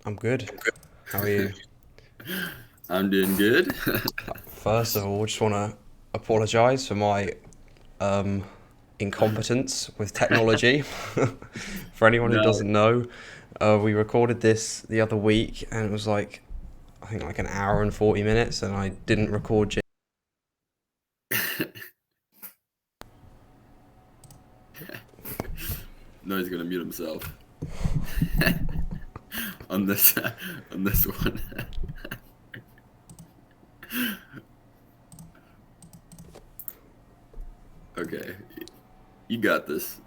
I'm good. How are you? I'm doing good. First of all, just want to apologise for my um, incompetence with technology. For anyone who No, doesn't know, we recorded this the other week, and it was like I think like an hour and 40 minutes, and I didn't record. no, he's gonna mute himself on this on this one. Okay, you got this.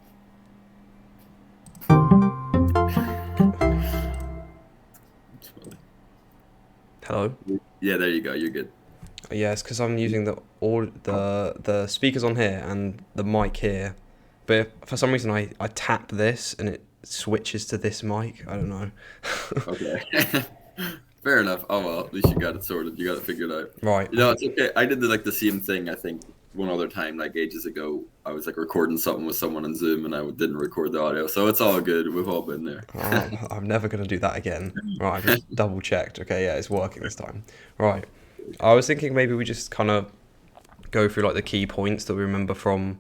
It's funny. Hello. Yeah, there you go. You're good. Yeah, it's because I'm using the speakers on here and the mic here, but if, for some reason I tap this and it switches to this mic. I don't know. Okay. Fair enough. Oh well, at least you got it sorted. You got it figured out. Right. It's okay. I did the same thing. I think one other time, like ages ago, I was like recording something with someone on Zoom, and I didn't record the audio. So it's all good. We've all been there. I'm never going to do that again. Right, I've just double checked. Okay, yeah, it's working this time. Right. I was thinking maybe we just kind of go through like the key points that we remember from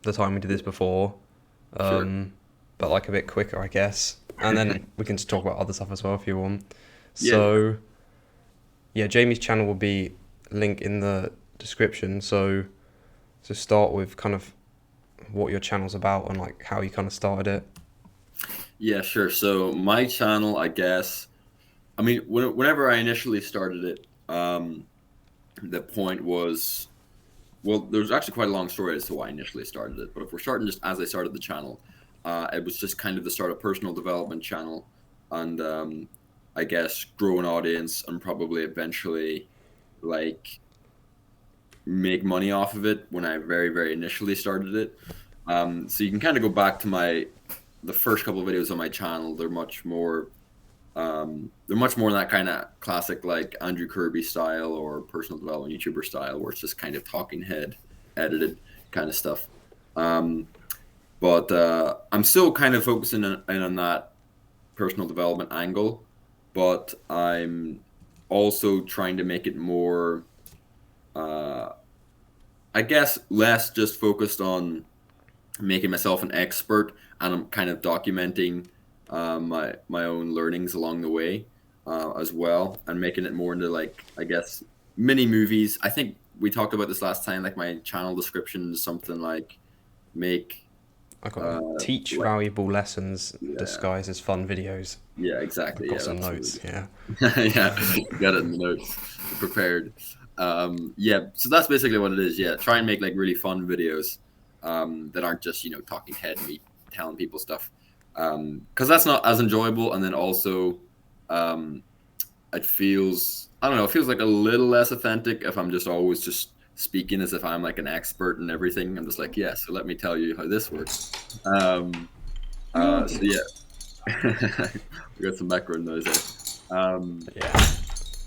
the time we did this before, Sure. um, but like a bit quicker, I guess. And then we can just talk about other stuff as well if you want. Yeah. So, yeah, Jamie's channel will be link in the description. So, to start with kind of what your channel's about and like how you kind of started it. Yeah, sure. So my channel, I guess, I mean, whenever I initially started it, the point was, well, there's actually quite a long story as to why I initially started it. But if we're starting just as I started the channel, it was just kind of the start of personal development channel, and I guess grow an audience and probably eventually like make money off of it when I very, very initially started it. So you can kind of go back to the first couple of videos on my channel. They're much more in that kind of classic like Andrew Kirby style or personal development YouTuber style, where it's just kind of talking head, edited kind of stuff. Um, but I'm still kind of focusing on that personal development angle, but I'm also trying to make it more, uh, I guess, less just focused on making myself an expert, and I'm kind of documenting my own learnings along the way as well, and making it more into like, I guess, mini movies. I think we talked about this last time. Like my channel description is something like make I got uh, teach like valuable lessons yeah, disguised as fun videos. yeah, I've exactly, got yeah, some that's really notes. Yeah. good. Yeah, got it in the notes prepared. Yeah, so that's basically what it is. Yeah, try and make like really fun videos that aren't just talking head and me telling people stuff, because that's not as enjoyable. And then also, um, it feels, I don't know, it feels like a little less authentic if I'm just always just speaking as if I'm like an expert in everything. I'm just like, yeah, so let me tell you how this works. Um, so yeah, we got some background noise there. Yeah.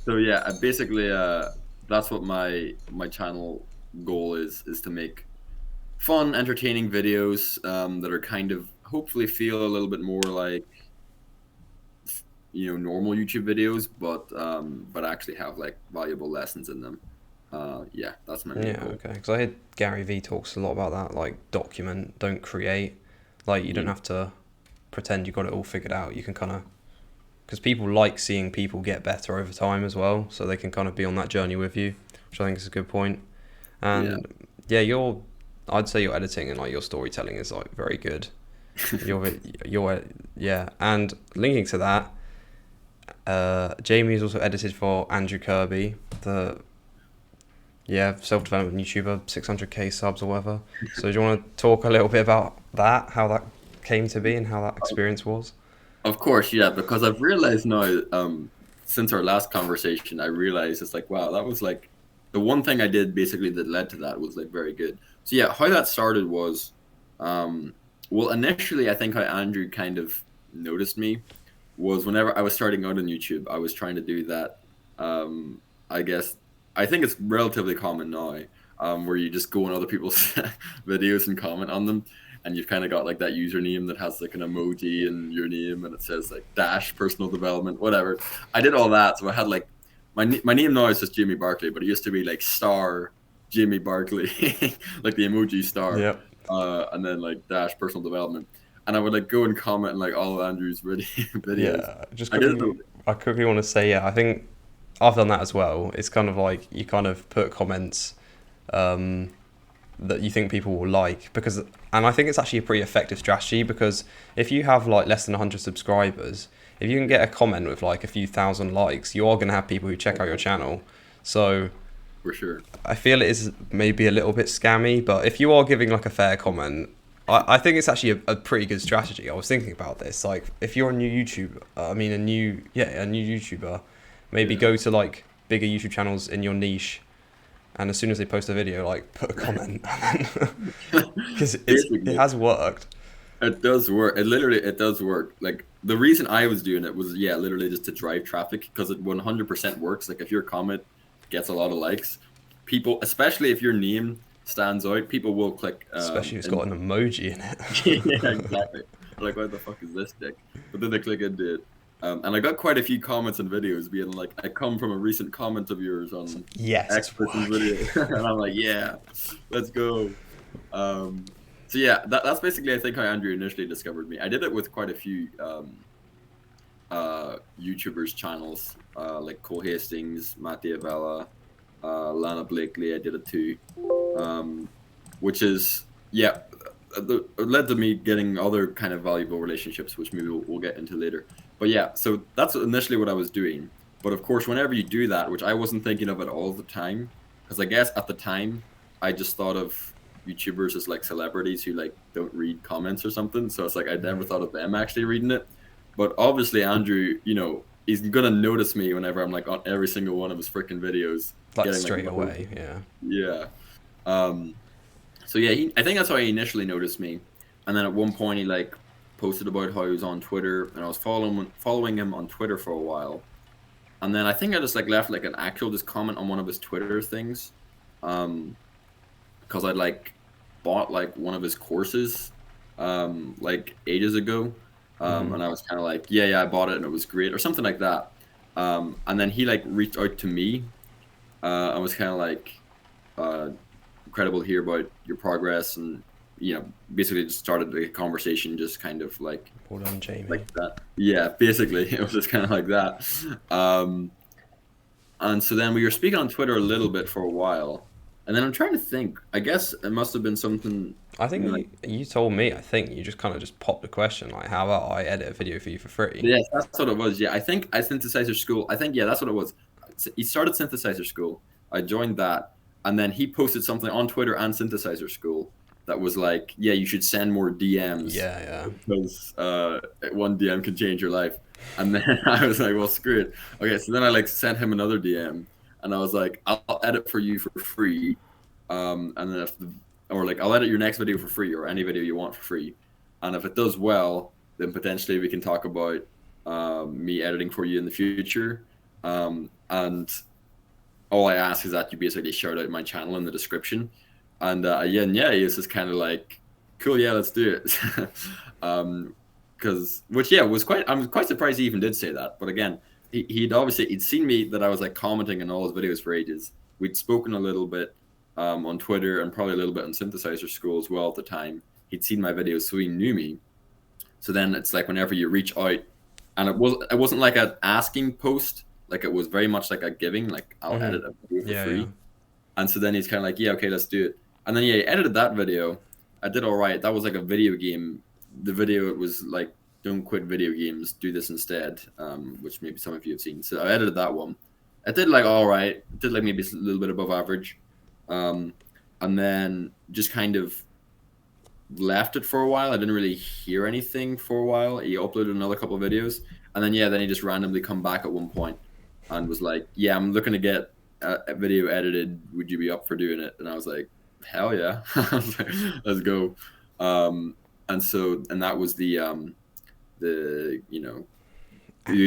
So yeah, basically, that's what my channel goal is to make fun, entertaining videos that are kind of hopefully feel a little bit more like normal YouTube videos, but actually have like valuable lessons in them. Yeah, that's my main Yeah. goal. Okay. Because I heard Gary Vee talks a lot about that. Like document, don't create. Like you don't Yeah, have to pretend you got it all figured out. You can kind of because people like seeing people get better over time as well, so they can kind of be on that journey with you, which I think is a good point. yeah. And yeah, I'd say your editing and like your storytelling is like very good. Your yeah, and linking to that, Jamie is also edited for Andrew Kirby, the self development YouTuber, 600k subs or whatever. So do you want to talk a little bit about that, how that came to be, and how that experience was? Of course, yeah, because I've realized now, since our last conversation, I realized it's like, wow, that was like the one thing I did basically that led to that was like very good. So yeah, how that started was, um, well, initially I think how Andrew kind of noticed me was whenever I was starting out on YouTube, I was trying to do that. I guess I think it's relatively common now, where you just go on other people's videos and comment on them. and you've kind of got like that username that has like an emoji in your name, and it says like dash personal development, whatever. I did all that, so I had like my name now is just Jamie Barclay, but it used to be like star Jamie Barclay, like the emoji star, Yep. and then like dash personal development, and I would like go and comment on like all of Andrew's videos. Yeah. I quickly want to say, yeah, I think I've done that as well. It's kind of like you kind of put comments that you think people will like, because, and I think it's actually a pretty effective strategy, because if you have like less than 100 subscribers, if you can get a comment with like a few thousand likes, you are going to have people who check out your channel. So For sure. I feel it is maybe a little bit scammy, but if you are giving like a fair comment, I think it's actually a pretty good strategy. I was thinking about this, like if you're a new YouTuber, a new YouTuber, maybe go to like bigger YouTube channels in your niche, and as soon as they post a video, like put a comment, because it has worked. It does work. It does work. Like the reason I was doing it was literally just to drive traffic, because it 100% works. Like if your comment gets a lot of likes, people, especially if your name stands out, people will click. Especially if it's got an emoji in it. Yeah, exactly. Like, what the fuck is this dick? But then they click into it. And I got quite a few comments and videos being like, I come from a recent comment of yours on X person's video. And I'm like, yeah, let's go. So yeah, that's basically, I think, how Andrew initially discovered me. I did it with quite a few YouTubers channels, like Cole Hastings, Matt Diavella, Lana Blakely. I did it too, which is led to me getting other kind of valuable relationships, which maybe we'll get into later. But yeah, so that's initially what I was doing. But of course, whenever you do that, which I wasn't thinking of it all the time, because I guess at the time I just thought of YouTubers as like celebrities who like don't read comments or something. So it's like I never thought of them actually reading it. But obviously Andrew, he's gonna notice me whenever I'm like on every single one of his freaking videos. Like straight away, yeah. Yeah. So yeah, I think that's how he initially noticed me. And then at one point he like posted about how he was on Twitter, and I was following him on Twitter for a while. And then I think I just like left like an actual just comment on one of his Twitter things. Because I'd like bought like one of his courses like ages ago. And I was kind of like, yeah, I bought it and it was great or something like that. And then he like reached out to me. I was kind of like, incredible to hear about your progress, and basically just started a conversation, just kind of like, well done, Jamie. Like that. Yeah, basically it was just kind of like that. And so then we were speaking on Twitter a little bit for a while, and then I'm trying to think. I guess it must have been something. I think you told me. I think you just kind of just popped the question like, "How about I edit a video for you for free?" Yes, that's what it was. Yeah, I think at Synthesizer School. I think that's what it was. He started Synthesizer School. I joined that, and then he posted something on Twitter and Synthesizer School that was like, "Yeah, you should send more DMs." Yeah. Because one DM can change your life. And then I was like, "Well, screw it." Okay, so then I like sent him another DM, and I was like, "I'll edit for you for free, and then I'll edit your next video for free, or any video you want for free, and if it does well, then potentially we can talk about me editing for you in the future, and all I ask is that you basically shout out my channel in the description." And he was just kind of like, "Cool, yeah, let's do it." I'm quite surprised he even did say that. But again, he'd seen me that I was like commenting on all his videos for ages. We'd spoken a little bit on Twitter, and probably a little bit on Synthesizer School as well at the time. He'd seen my videos, so he knew me. So then it's like whenever you reach out, and it wasn't like an asking post, like it was very much like a giving, like I'll edit a video for free. Yeah. And so then he's kind of like, "Yeah, okay, let's do it." And then he edited that video. I did all right. That was like a video game. The video, it was like, "Don't quit video games, do this instead," which maybe some of you have seen. So I edited that one. I did like all right. It did like maybe a little bit above average. And then just kind of left it for a while. I didn't really hear anything for a while. He uploaded another couple of videos. And then he just randomly come back at one point and was like, "Yeah, I'm looking to get a video edited. Would you be up for doing it?" And I was like, "Hell yeah." I was like, "Let's go." And that was the do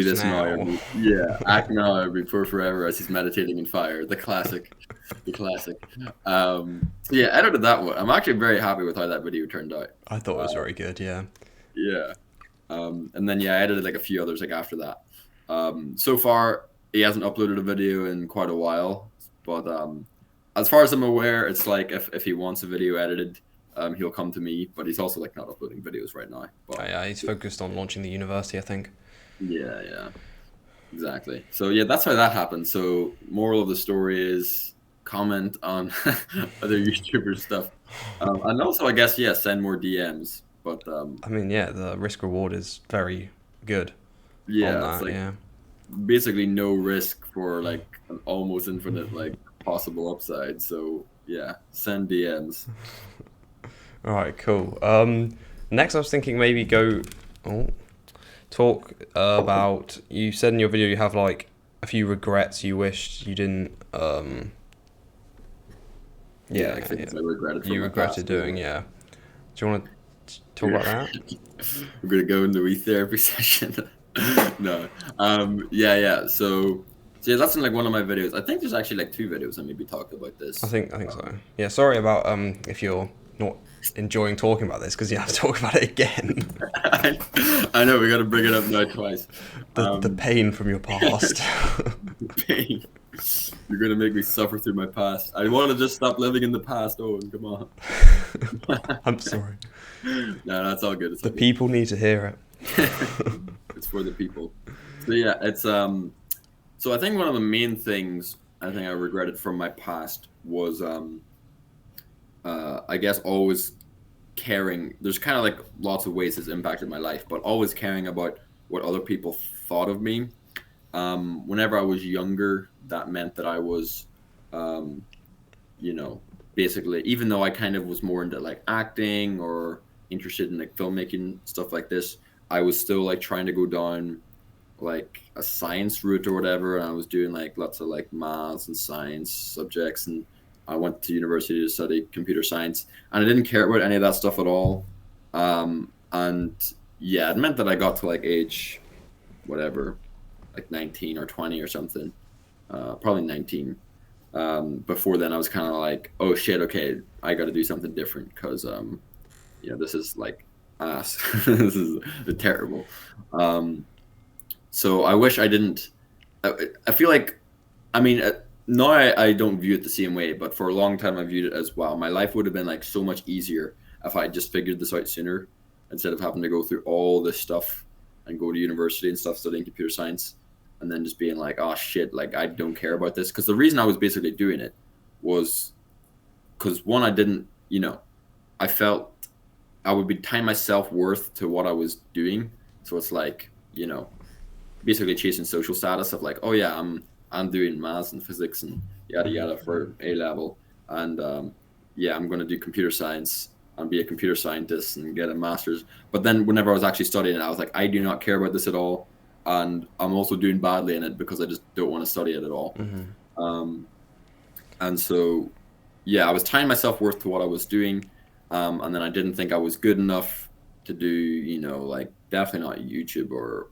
this now. Yeah, act now or be poor forever, as he's meditating in fire, the classic. The classic. So yeah, edited that one. I'm actually very happy with how that video turned out. I thought it was very good. Yeah. Yeah. And then yeah, I edited like a few others like after that. So far he hasn't uploaded a video in quite a while, but as far as I'm aware, it's like if he wants a video edited, he'll come to me. But he's also like not uploading videos right now. But Yeah, he's focused on launching the university, I think. yeah, exactly. So yeah, that's how that happened. So moral of the story is comment on other YouTuber stuff, and also I guess yeah, send more DMs. But I mean, yeah, the risk reward is very good on yeah, it's that. like Yeah. basically no risk for like an almost infinite like possible upside. So yeah, send DMs. All right, cool. Next, I was thinking maybe go talk about. You said in your video you have like a few regrets you wished you didn't. Yeah, like things I regretted from You my regretted past. doing. Yeah. Do you want to talk about that? We're gonna go into a therapy session. No. Yeah. So yeah, that's in like one of my videos. I think there's actually like two videos I maybe talked about I this. think so. Yeah. Sorry about if you're not enjoying talking about this because you have to talk about it again. I know we got to bring it up now twice. The pain from your past. Pain. You're gonna make me suffer through my past. I want to just stop living in the past, Owen. Come on. I'm sorry. No, that's all good. It's all The good. people need to hear it. It's for the people. So yeah, it's So I think one of the main things I think I regretted from my past was I guess always caring. There's kind of like lots of ways it's impacted my life, but always caring about what other people thought of me. Whenever I was younger, that meant that I was, you know, basically, even though I kind of was more into like acting or interested in like filmmaking stuff like this, I was still like trying to go down like a science route or whatever. And I was doing like lots of like maths and science subjects, and I went to university to study computer science, and I didn't care about any of that stuff at all. And yeah, it meant that I got to like age whatever, like 19 or 20 or something, probably 19. Before then I was kind of like, oh shit, okay, I got to do something different because this is like ass. This is terrible. So I wish I didn't. I feel like, I mean, now I don't view it the same way, but for a long time I viewed it as, wow, my life would have been like so much easier if I just figured this out sooner instead of having to go through all this stuff and go to university and stuff studying computer science, and then just being like, oh shit, like I don't care about this. Because the reason I was basically doing it was because one, I didn't, I felt I would be tying my self-worth to what I was doing. So it's like, basically chasing social status of like, oh yeah, I'm doing maths and physics and yada yada for A level, and yeah, I'm going to do computer science and be a computer scientist and get a master's. But then whenever I was actually studying it, I was like, I do not care about this at all, and I'm also doing badly in it because I just don't want to study it at all. And so yeah, I was tying my self-worth to what I was doing, and then I didn't think I was good enough to do, like definitely not YouTube or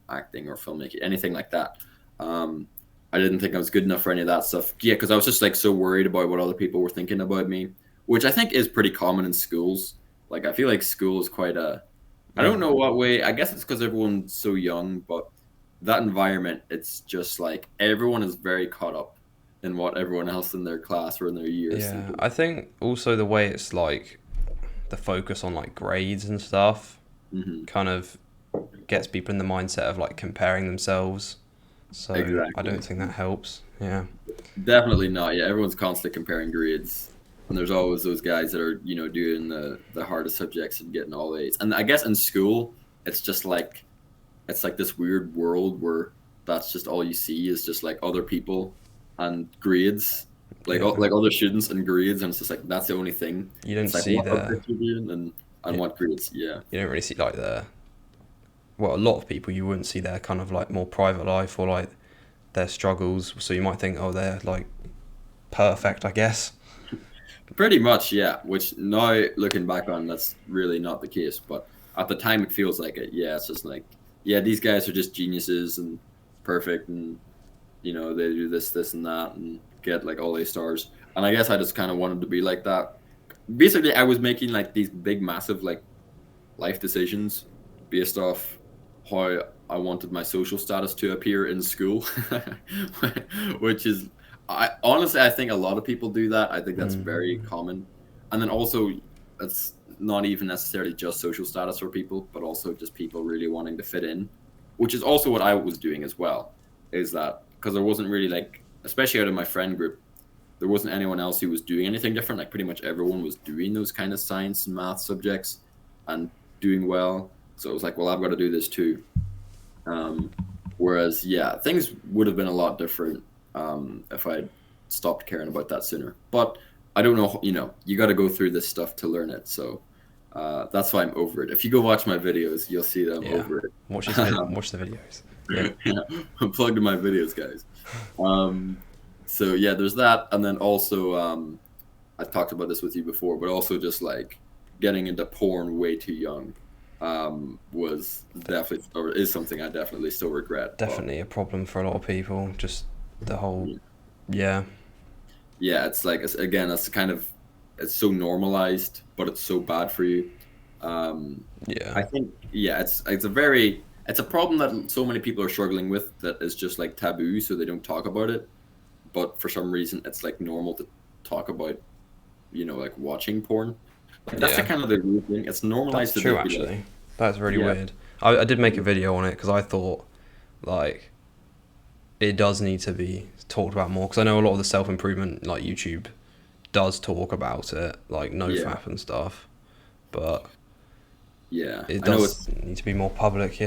acting or filmmaking, anything like that. I didn't think I was good enough for any of that stuff. Yeah, because I was just like so worried about what other people were thinking about me, which I think is pretty common in schools. Like I feel like school is quite I don't know what way. I guess it's because everyone's so young, but that environment, it's just like everyone is very caught up in what everyone else in their class or in their years. Yeah, I think also the way it's like the focus on like grades and stuff kind of gets people in the mindset of like comparing themselves. So Exactly. I don't think that helps. Yeah. Definitely not. Yeah, everyone's constantly comparing grades, and there's always those guys that are doing the hardest subjects and getting all A's. And I guess in school, it's just like this weird world where that's just all you see is just like other people and grades, like like other students and grades, and it's just like that's the only thing. You don't it's like, see what the and what grades. Yeah. You don't really see like a lot of people you wouldn't see their kind of like more private life or like their struggles. So you might think, oh, they're like perfect, I guess. Pretty much, yeah. Which now looking back on, that's really not the case. But at the time, it feels like it. Yeah, it's just like, yeah, these guys are just geniuses and perfect, and they do this, and that, and get like all A stars, and I guess I just kind of wanted to be like that. Basically, I was making like these big, massive like life decisions based off how I wanted my social status to appear in school, which is, I honestly, I think a lot of people do that. I think that's very common. And then also, it's not even necessarily just social status for people, but also just people really wanting to fit in, which is also what I was doing as well. Is that because there wasn't really like, especially out of my friend group, there wasn't anyone else who was doing anything different. Like pretty much everyone was doing those kind of science and math subjects and doing well. So it was like, well, I've got to do this too. Whereas, yeah, things would have been a lot different if I'd stopped caring about that sooner. But I don't know, you got to go through this stuff to learn it. So that's why I'm over it. If you go watch my videos, you'll see that I'm over it. Watch the videos. Yeah. I'm plugged in my videos, guys. So yeah, there's that. And then also, I've talked about this with you before, but also just like getting into porn way too young was definitely, or is something I definitely still regret. Definitely a problem for a lot of people. Just the whole, yeah, it's like, again, that's kind of, it's so normalized, but it's so bad for you. I think, it's a problem that so many people are struggling with, that is just like taboo, so they don't talk about it. But for some reason, it's like normal to talk about, like watching porn. Like, that's the kind of the weird thing. It's normalized. That's true, actually. That's really weird. I did make a video on it because I thought, like, it does need to be talked about more. Because I know a lot of the self-improvement, like, YouTube does talk about it, like NoFap and stuff. But it does need to be more public,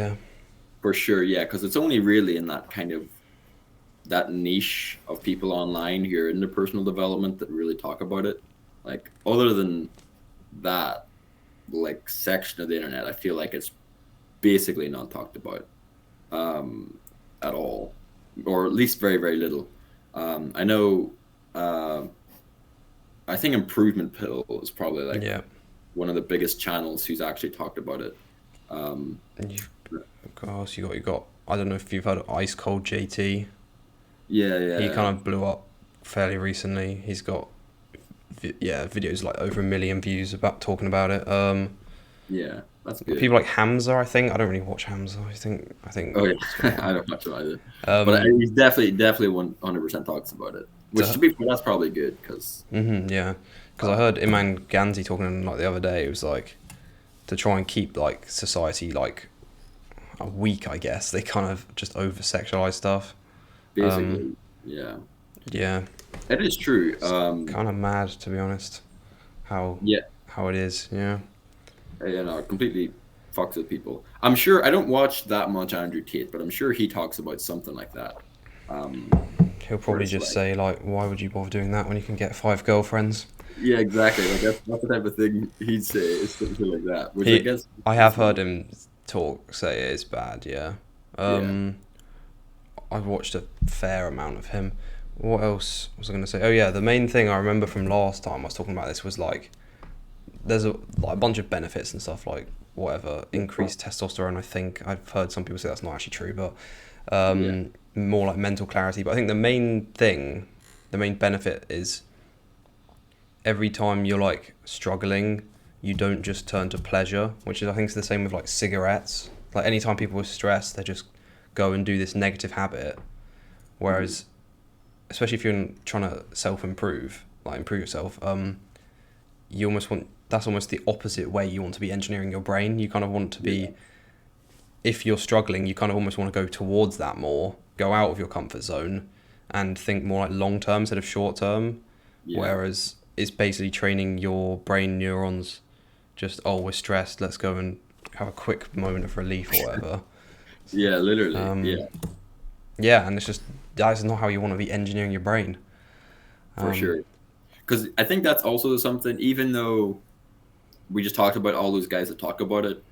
For sure, because it's only really in that kind of, that niche of people online who are into personal development that really talk about it. Like, other than that, like, section of the internet, I feel like it's basically not talked about at all, or at least very, very little. I know, I think Improvement Pill is probably like one of the biggest channels who's actually talked about it. You got I don't know if you've heard of Ice Cold JT. He kind of blew up fairly recently. He's got videos like over 1 million views about talking about it. That's good. People like Hamza, I think. I don't really watch Hamza. I think. Oh yeah, I don't watch him either. But he's definitely 100% talks about it. Which, to be fair, that's probably good because. Because I heard Iman Ganzi talking like the other day. It was like to try and keep like society like weak. I guess they kind of just over sexualize stuff. Basically, it is true. Kind of mad, to be honest. How it is, it completely fucks with people. I'm sure I don't watch that much Andrew Tate, but I'm sure he talks about something like that. He'll probably just say like, "Why would you bother doing that when you can get 5 girlfriends?" Yeah, exactly. Like that's the type of thing he'd say. Is something like that. Which I have heard him say it is bad. I've watched a fair amount of him. What else was I going to say? Oh yeah, the main thing I remember from last time I was talking about this was like, there's a bunch of benefits and stuff, like whatever, increased testosterone. I think I've heard some people say that's not actually true, but more like mental clarity. But I think the main benefit is every time you're like struggling, you don't just turn to pleasure, which is, I think, is the same with like cigarettes. Like anytime people are stressed, they just go and do this negative habit. Whereas, especially if you're trying to self-improve, like improve yourself, you almost want, that's almost the opposite way you want to be engineering your brain. You kind of want to be, if you're struggling, you kind of almost want to go towards that more, go out of your comfort zone and think more like long-term instead of short-term. Whereas it's basically training your brain neurons, just, we're stressed, let's go and have a quick moment of relief or whatever. Literally. And it's just, that's not how you want to be engineering your brain. For sure. Because I think that's also something, even though we just talked about all those guys that talk about it,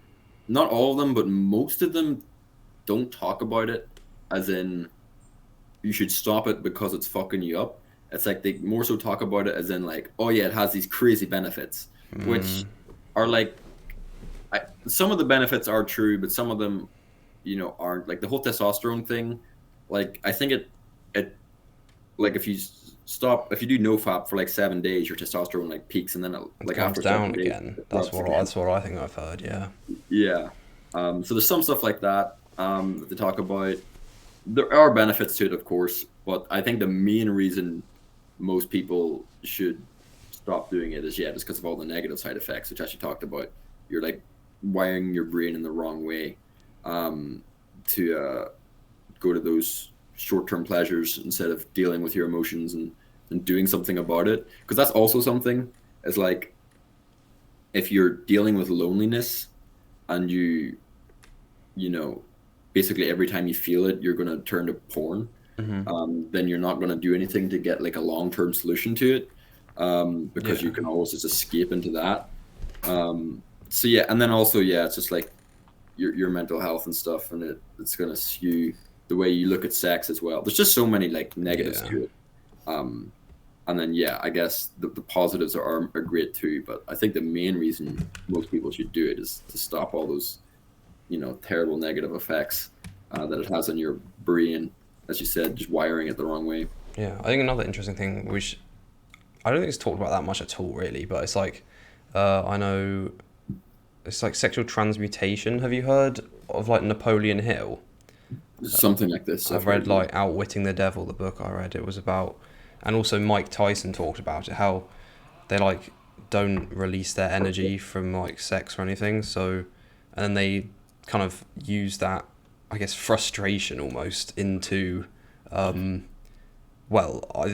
not all of them, but most of them don't talk about it as in you should stop it because it's fucking you up. It's like they more so talk about it as in like, oh yeah, it has these crazy benefits, which are like, some of the benefits are true, but some of them, aren't. Like the whole testosterone thing, like I think it like if you stop, if you do NoFap for like 7 days, your testosterone like peaks, and then It like comes after down 7 days, again. it drops again. That's what I think I've heard. Yeah. Yeah. So there's some stuff like that that they talk about. There are benefits to it, of course, but I think the main reason most people should stop doing it is, just because of all the negative side effects, which, as you talked about, you're like wiring your brain in the wrong way to go to those short-term pleasures instead of dealing with your emotions and doing something about it. Because that's also something, is like, if you're dealing with loneliness and you know, basically every time you feel it, you're going to turn to porn, then you're not going to do anything to get like a long-term solution to it, because you can always just escape into that. So yeah, and then also, it's just like your mental health and stuff, and it's going to skew the way you look at sex as well. There's just so many like negatives to it. And then, I guess the positives are great too, but I think the main reason most people should do it is to stop all those, terrible negative effects that it has on your brain, as you said, just wiring it the wrong way. Yeah, I think another interesting thing, which I don't think it's talked about that much at all, really, but it's like, I know, it's like sexual transmutation. Have you heard of like Napoleon Hill? Something like this. I've read like Outwitting the Devil, the book I read. It was about, and also Mike Tyson talked about it, how they like don't release their energy from like sex or anything. So, and then they kind of use that, I guess, frustration almost into, either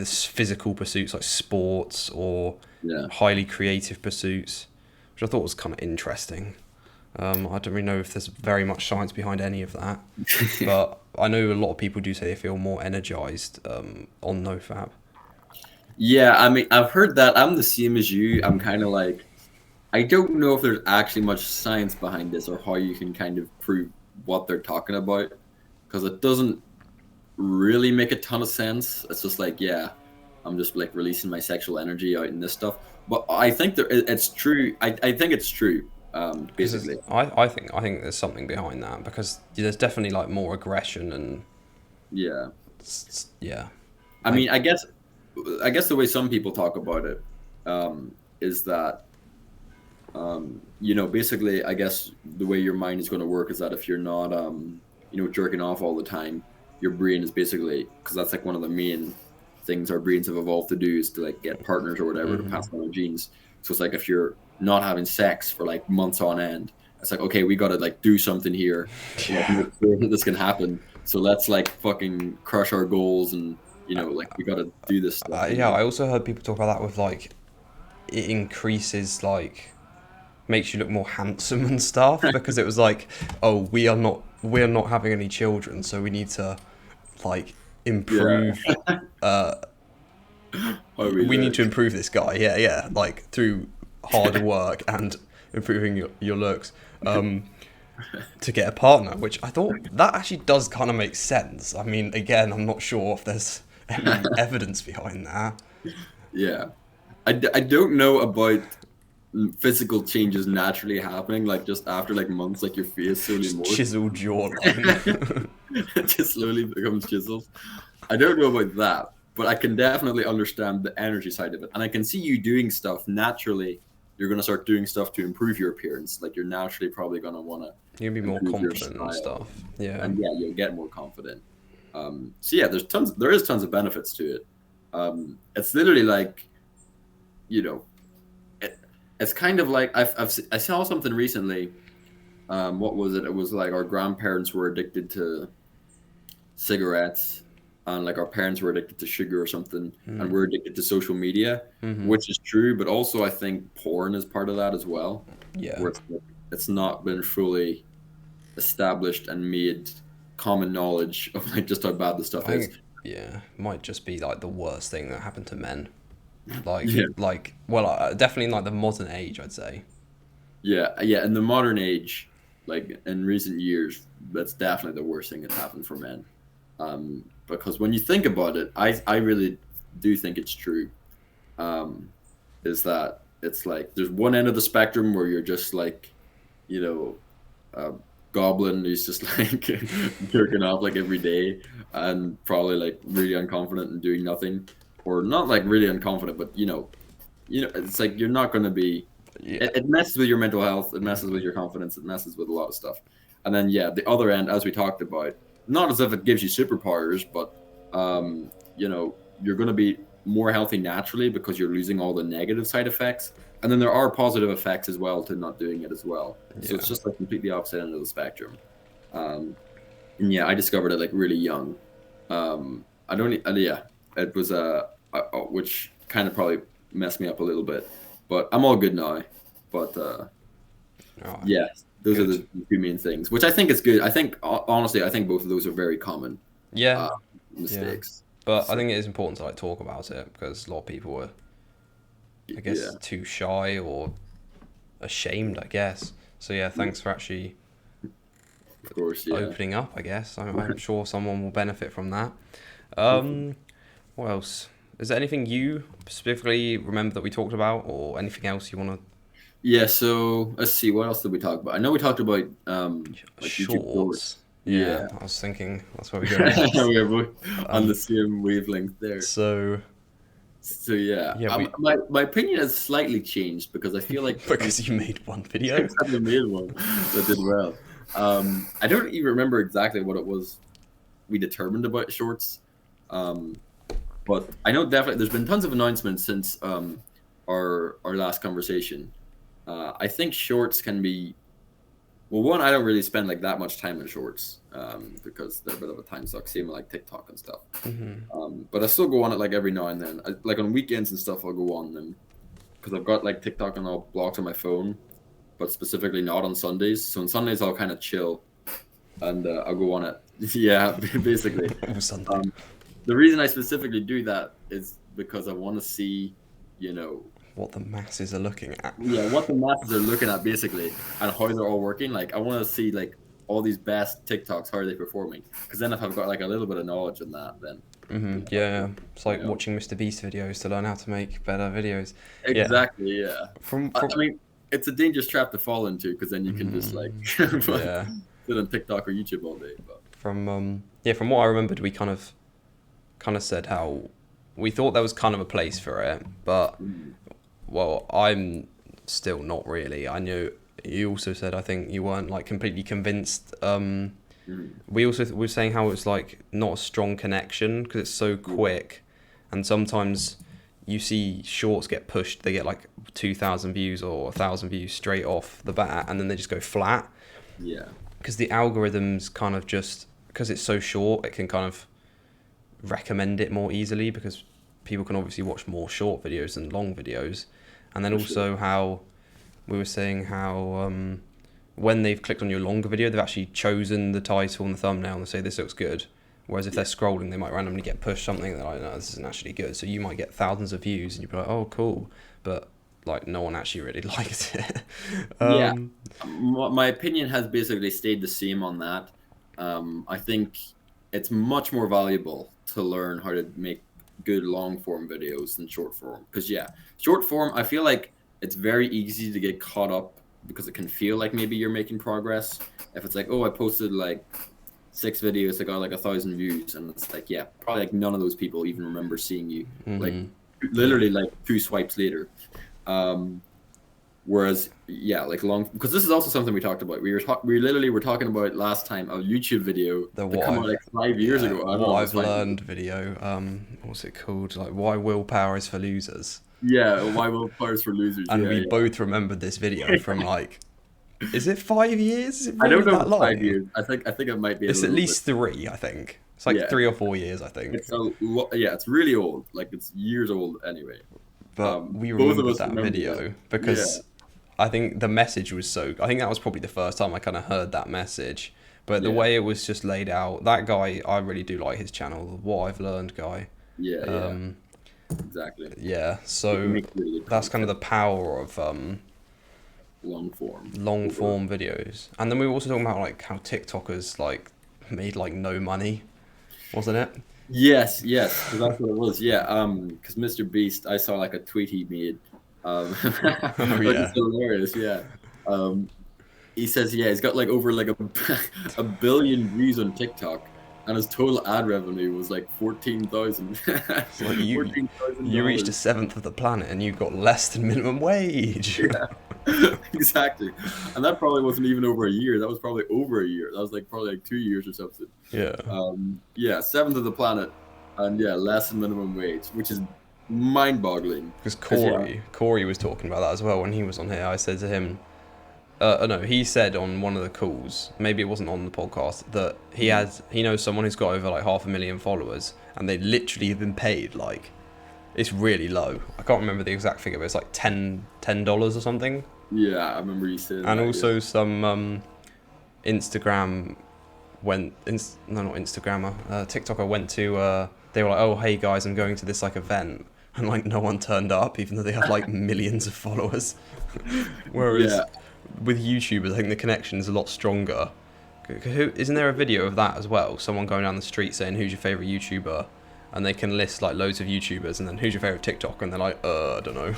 physical pursuits like sports or highly creative pursuits, which I thought was kind of interesting. I don't really know if there's very much science behind any of that, but I know a lot of people do say they feel more energized on NoFap. Yeah, I mean, I've heard that. I'm the same as you. I'm kind of like, I don't know if there's actually much science behind this or how you can kind of prove what they're talking about, because it doesn't really make a ton of sense. It's just like, I'm just like releasing my sexual energy out in this stuff. But I think it's true. I think it's true. Basically, I think there's something behind that, because there's definitely like more aggression and I mean, I guess the way some people talk about it is that basically, I guess the way your mind is going to work is that if you're not jerking off all the time, your brain is basically, because that's like one of the main things our brains have evolved to do, is to like get partners or whatever to pass on our genes. So it's like, if you're not having sex for like months on end, it's like, okay, we got to like do something here to like, make sure that this can happen. So let's like fucking crush our goals, and like we got to do this stuff. I also heard people talk about that with like, it increases like, makes you look more handsome and stuff, because it was like, oh, we're not having any children, so we need to like improve we need to improve this guy, like through hard work and improving your looks to get a partner, which I thought that actually does kind of make sense. I mean, again, I'm not sure if there's any evidence behind that. I don't know about physical changes naturally happening, like just after like months, like your face slowly morphs. Chiseled jawline. It just slowly becomes chiseled. I don't know about that, but I can definitely understand the energy side of it, and I can see you doing stuff naturally. You're going to start doing stuff to improve your appearance. Like, you're naturally probably going to want to, you'll be more confident and stuff. And you'll get more confident. There is tons of benefits to it. It's literally like, it's kind of like, I saw something recently. What was it? It was like our grandparents were addicted to cigarettes, and like our parents were addicted to sugar or something, and we're addicted to social media, which is true, but also I think porn is part of that as well. Where it's not been fully established and made common knowledge of like just how bad the stuff is. Might just be like the worst thing that happened to men. Definitely in like the modern age, I'd say. In the modern age, like in recent years, that's definitely the worst thing that's happened for men. Because when you think about it, I really do think it's true. Is that it's like there's one end of the spectrum where you're just like, a goblin who's just like jerking off like every day and probably like really unconfident and doing nothing. or not like really unconfident, but it's like you're not going to be. Yeah. It messes with your mental health. It messes with your confidence. It messes with a lot of stuff. And then the other end, as we talked about, not as if it gives you superpowers, but you're going to be more healthy naturally because you're losing all the negative side effects. And then there are positive effects as well to not doing it as well. So it's just like completely opposite end of the spectrum. And yeah, I discovered it like really young. I don't. Yeah, it was which kind of probably messed me up a little bit, but I'm all good now. But yeah, those are the two main things, which I think is good. I think honestly, I think both of those are very common. Yeah. Mistakes. Yeah. But I think it is important to like talk about it because a lot of people are, I guess, too shy or ashamed, I guess. So yeah, thanks for actually of course, opening up, I guess. I'm sure someone will benefit from that. What else? Is there anything you specifically remember that we talked about or anything else you want to... Yeah, so let's see, what else did we talk about? I know we talked about like shorts. Yeah, I was thinking that's where we go next. We're both on the same wavelength there. So yeah, my opinion has slightly changed because I feel like because you made one video. I made one that did well. I don't even remember exactly what it was we determined about shorts, but I know definitely there's been tons of announcements since our last conversation. I think shorts can be, well, one, I don't really spend like that much time in shorts because they're a bit of a time suck, same like TikTok and stuff. But I still go on it like every now and then. Like on weekends and stuff, I'll go on them because I've got like TikTok and all blocked on my phone, but specifically not on Sundays. So on Sundays, I'll kind of chill and I'll go on it. Yeah, basically. The reason I specifically do that is because I want to see, what the masses are looking at. Yeah, what the masses are looking at basically, and how they're all working. Like I want to see like all these best TikToks, how are they performing? Because then if I've got like a little bit of knowledge in that, then yeah, it's like watching Mr. Beast videos to learn how to make better videos. Exactly. Yeah. I mean, it's a dangerous trap to fall into because then you can just like sit on TikTok or YouTube all day. But from what I remembered, we kind of said how we thought there was kind of a place for it, but well, I'm still not really. I knew you also said I think you weren't like completely convinced. We also were saying how it's like not a strong connection because it's so quick, and sometimes you see shorts get pushed. They get like 2,000 views or 1,000 views straight off the bat, and then they just go flat. Yeah. Because the algorithms kind of just because it's so short, it can kind of recommend it more easily because people can obviously watch more short videos than long videos. And then also how we were saying how when they've clicked on your longer video, they've actually chosen the title and the thumbnail and they say this looks good. Whereas if they're scrolling, they might randomly get pushed something that like, no, this isn't actually good. So you might get thousands of views and you'd be like, oh, cool. But like no one actually really likes it. Yeah. My opinion has basically stayed the same on that. I think it's much more valuable to learn how to make good long form videos than short form because short form I feel like it's very easy to get caught up because it can feel like maybe you're making progress if it's like, oh, I posted like 6 videos that got like 1,000 views and it's like probably like none of those people even remember seeing you like literally like 2 swipes later. Whereas like long, because this is also something we talked about. We literally were talking about last time a YouTube video that came out like 5 years ago. What I've learned video. What's it called? Like why willpower is for losers. Yeah, why willpower is for losers. And we both remembered this video from like, is it 5 years? Is it I don't know. That long? 5 years. I think it might be. It's at least 3. I think it's like 3 or 4 years. I think. It's really old. Like it's years old anyway. But we remembered that video because. I think the message was so... I think that was probably the first time I kind of heard that message. But the way it was just laid out... That guy, I really do like his channel. The What I've Learned guy. Exactly. Yeah, so that's kind of the power of... long form videos. And then we were also talking about like how TikTokers like made like no money. Wasn't it? Yes. Because that's what it was. Yeah. Because Mr. Beast, I saw like a tweet he made... It's hilarious. He says he's got like over like a billion views on TikTok and his total ad revenue was like 14,000. It's like you you reached a $14,000. seventh of the planet and you got less than minimum wage. Yeah, exactly. And that probably wasn't even over a year. That was probably over a year. That was like probably like 2 years or something. Yeah. Yeah, seventh of the planet, and yeah, less than minimum wage, which is mind-boggling. Because 'Cause, yeah, Corey was talking about that as well when he was on here. I said to him, no, he said on one of the calls, maybe it wasn't on the podcast, that he knows someone who's got over like 500,000 followers, and they literally have been paid like, it's really low. I can't remember the exact figure, but it's like $10 or something. yeah, I remember you saying And that. also Yeah. some Instagram no, not Instagrammer, TikToker went to. They were like, oh hey guys, I'm going to this like event, and like no one turned up, even though they had like millions of followers. Whereas Yeah, with YouTubers, I think the connection is a lot stronger. Isn't there a video of that as well? Someone going down the street saying, who's your favorite YouTuber? And they can list like loads of YouTubers, and then who's your favorite TikToker? And they're like, I don't know.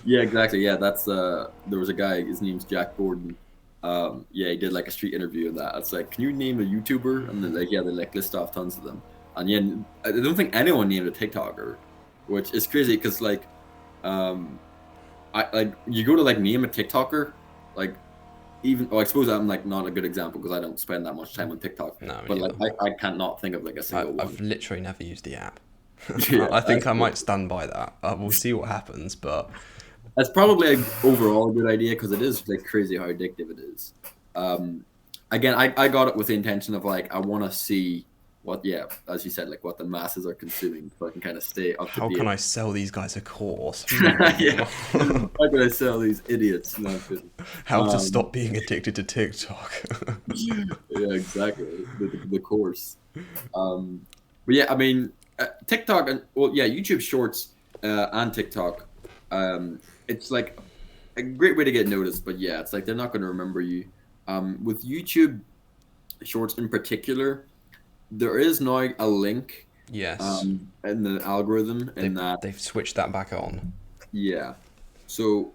yeah, exactly. Yeah, that's there was a guy. His name's Jack Gordon. Yeah, he did like a street interview of that. It's like, can you name a YouTuber? And then like, yeah, they like list off tons of them. And yeah, I don't think anyone named a TikToker, which is crazy because like, I like you go to like name a TikToker, like even I suppose I'm like not a good example because I don't spend that much time on TikTok. No, But me like neither. I can't not think of like a single I've one. literally never used the app. Yeah, I think I might stand by that. We'll see what happens, but that's probably overall a good idea because it is like crazy how addictive it is. Um, Again, I got it with the intention of like I want to see what, yeah, as you said, like what the masses are consuming, so I can kind of stay up to how date. can I sell these guys a course? Yeah, how can I sell these idiots? No, I'm kidding. How to Um, stop being addicted to TikTok. yeah, exactly. The course. But yeah, I mean, TikTok and well, yeah, YouTube Shorts and TikTok. It's like a great way to get noticed, but yeah, it's like they're not going to remember you. With YouTube Shorts in particular, there is now a link Yes, in the algorithm in that. they've switched that back on. Yeah. So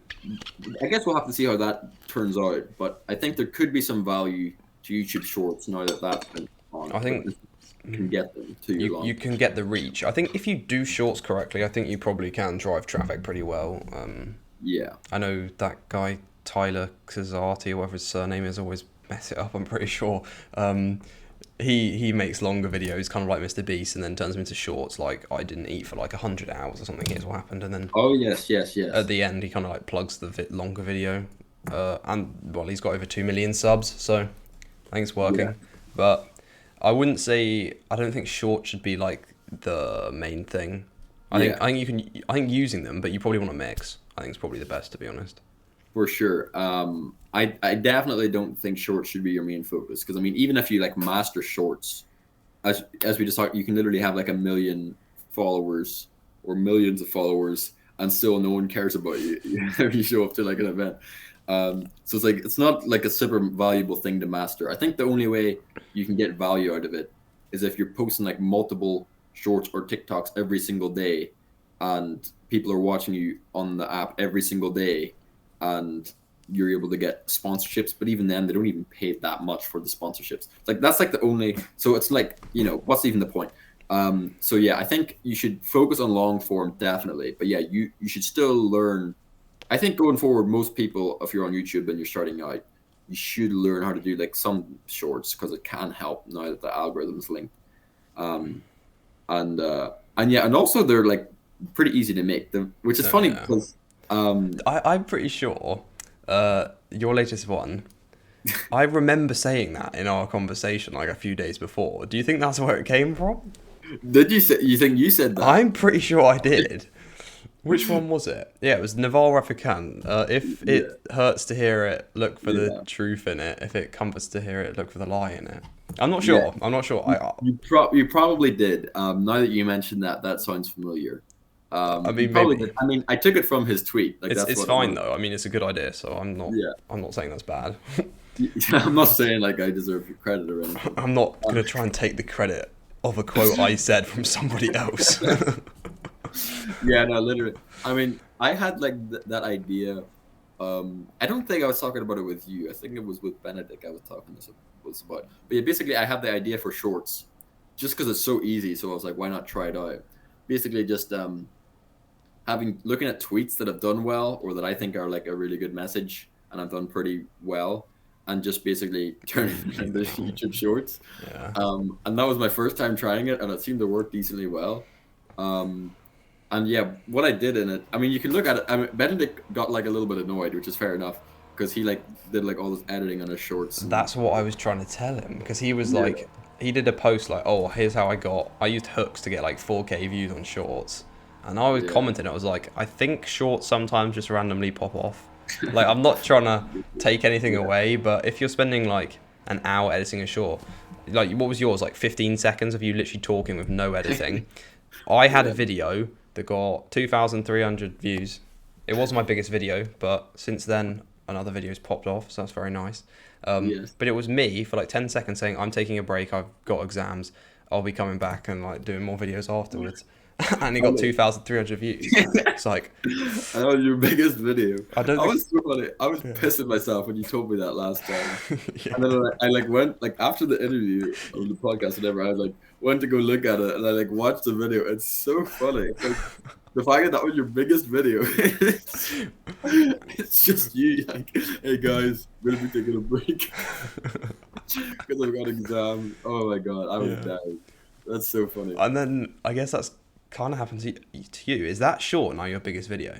I guess we'll have to see how that turns out, but I think there could be some value to YouTube Shorts now that that's been on. I But think you can get them to your you long. can get the reach. I think if you do shorts correctly, I think you probably can drive traffic pretty well. Yeah. I know that guy Tyler Cesarti, or whatever his surname is, always mess it up. I'm pretty sure. He makes longer videos, kind of like Mr. Beast, and then turns them into shorts. Like I didn't eat for like 100 hours or something. Here's what happened, and then Oh yes, yes, at yes. the end he kind of like plugs the longer video. And well, he's got over 2 million subs, so I think it's working. Yeah. But I wouldn't say I don't think shorts should be like the main thing. Yeah. I think you can. I think using them, but you probably want to mix. I think it's probably the best, to be honest. For sure. I definitely don't think shorts should be your main focus because I mean, even if you like master shorts, as we just talked, you can literally have like 1 million followers or millions of followers, and still no one cares about you if you show up to like an event. So it's like it's not like a super valuable thing to master. I think the only way you can get value out of it is if you're posting like multiple shorts or TikToks every single day, and people are watching you on the app every single day, and you're able to get sponsorships. But even then, they don't even pay that much for the sponsorships. Like that's like the only. So it's like, what's even the point? So yeah, I think you should focus on long form definitely. But yeah, you should still learn. I think going forward, most people, if you're on YouTube and you're starting out, you should learn how to do like some shorts because it can help now that the algorithm is linked. Um, and yeah, and also they're like pretty easy to make. Which is Oh funny yeah, because I'm pretty sure. Your latest one. I remember saying that in our conversation like a few days before. Do you think that's where it came from? did you think you said that? I'm pretty sure I did. Which one was it? Yeah, it was Naval Ravikant. If it hurts to hear it, look for Yeah. the truth in it. If it comforts to hear it, look for the lie in it. I'm not sure. Yeah. I'm not sure. You probably did. Now that you mentioned that, that sounds familiar. I You mean, probably maybe did. I mean, I took it from his tweet. Like it's that's what it fine was. though. I mean, it's a good idea, so Yeah. I'm not saying that's bad. I'm not saying like I deserve your credit or anything. I'm not gonna try and take the credit of a quote I said from somebody else. Yeah, no, literally. I mean, I had like that idea. I don't think I was talking about it with you. I think it was with Benedict. I was talking this was about. But yeah, basically, I had the idea for shorts just because it's so easy. So I was like, why not try it out? Basically, just looking at tweets that have done well or that I think are like a really good message and I've done pretty well, and just basically turning them into YouTube shorts. Yeah. And that was my first time trying it, and it seemed to work decently well. And yeah, what I did in it, I mean, you can look at it. I mean, Benedict got like a little bit annoyed, which is fair enough, because he like did like all this editing on his shorts. That's what I was trying to tell him, because he was like, he did a post like, oh, here's how I used hooks to get like 4K views on shorts. And I was commenting, I was like, I think shorts sometimes just randomly pop off. Like, I'm not trying to take anything away, but if you're spending like an hour editing a short, like, what was yours? Like 15 seconds of you literally talking with no editing. I had a video that got 2,300 views. It wasn't my biggest video, but since then, another video's popped off, so that's very nice. But it was me for like 10 seconds saying, I'm taking a break, I've got exams, I'll be coming back and like doing more videos afterwards. And it got 2,300 views. It's like, that was your biggest video. I was so funny. I was pissing myself when you told me that last time. And then I like went like after the interview of the podcast, whatever. I like went to go look at it, and I like watched the video. It's so funny. It's like, the fact that was your biggest video. It's just you like, hey guys, we're gonna be taking a break because I've got exams. Oh my god, I was dying. That's so funny. And then I guess that's kind of happened to you. Is that short now your biggest video?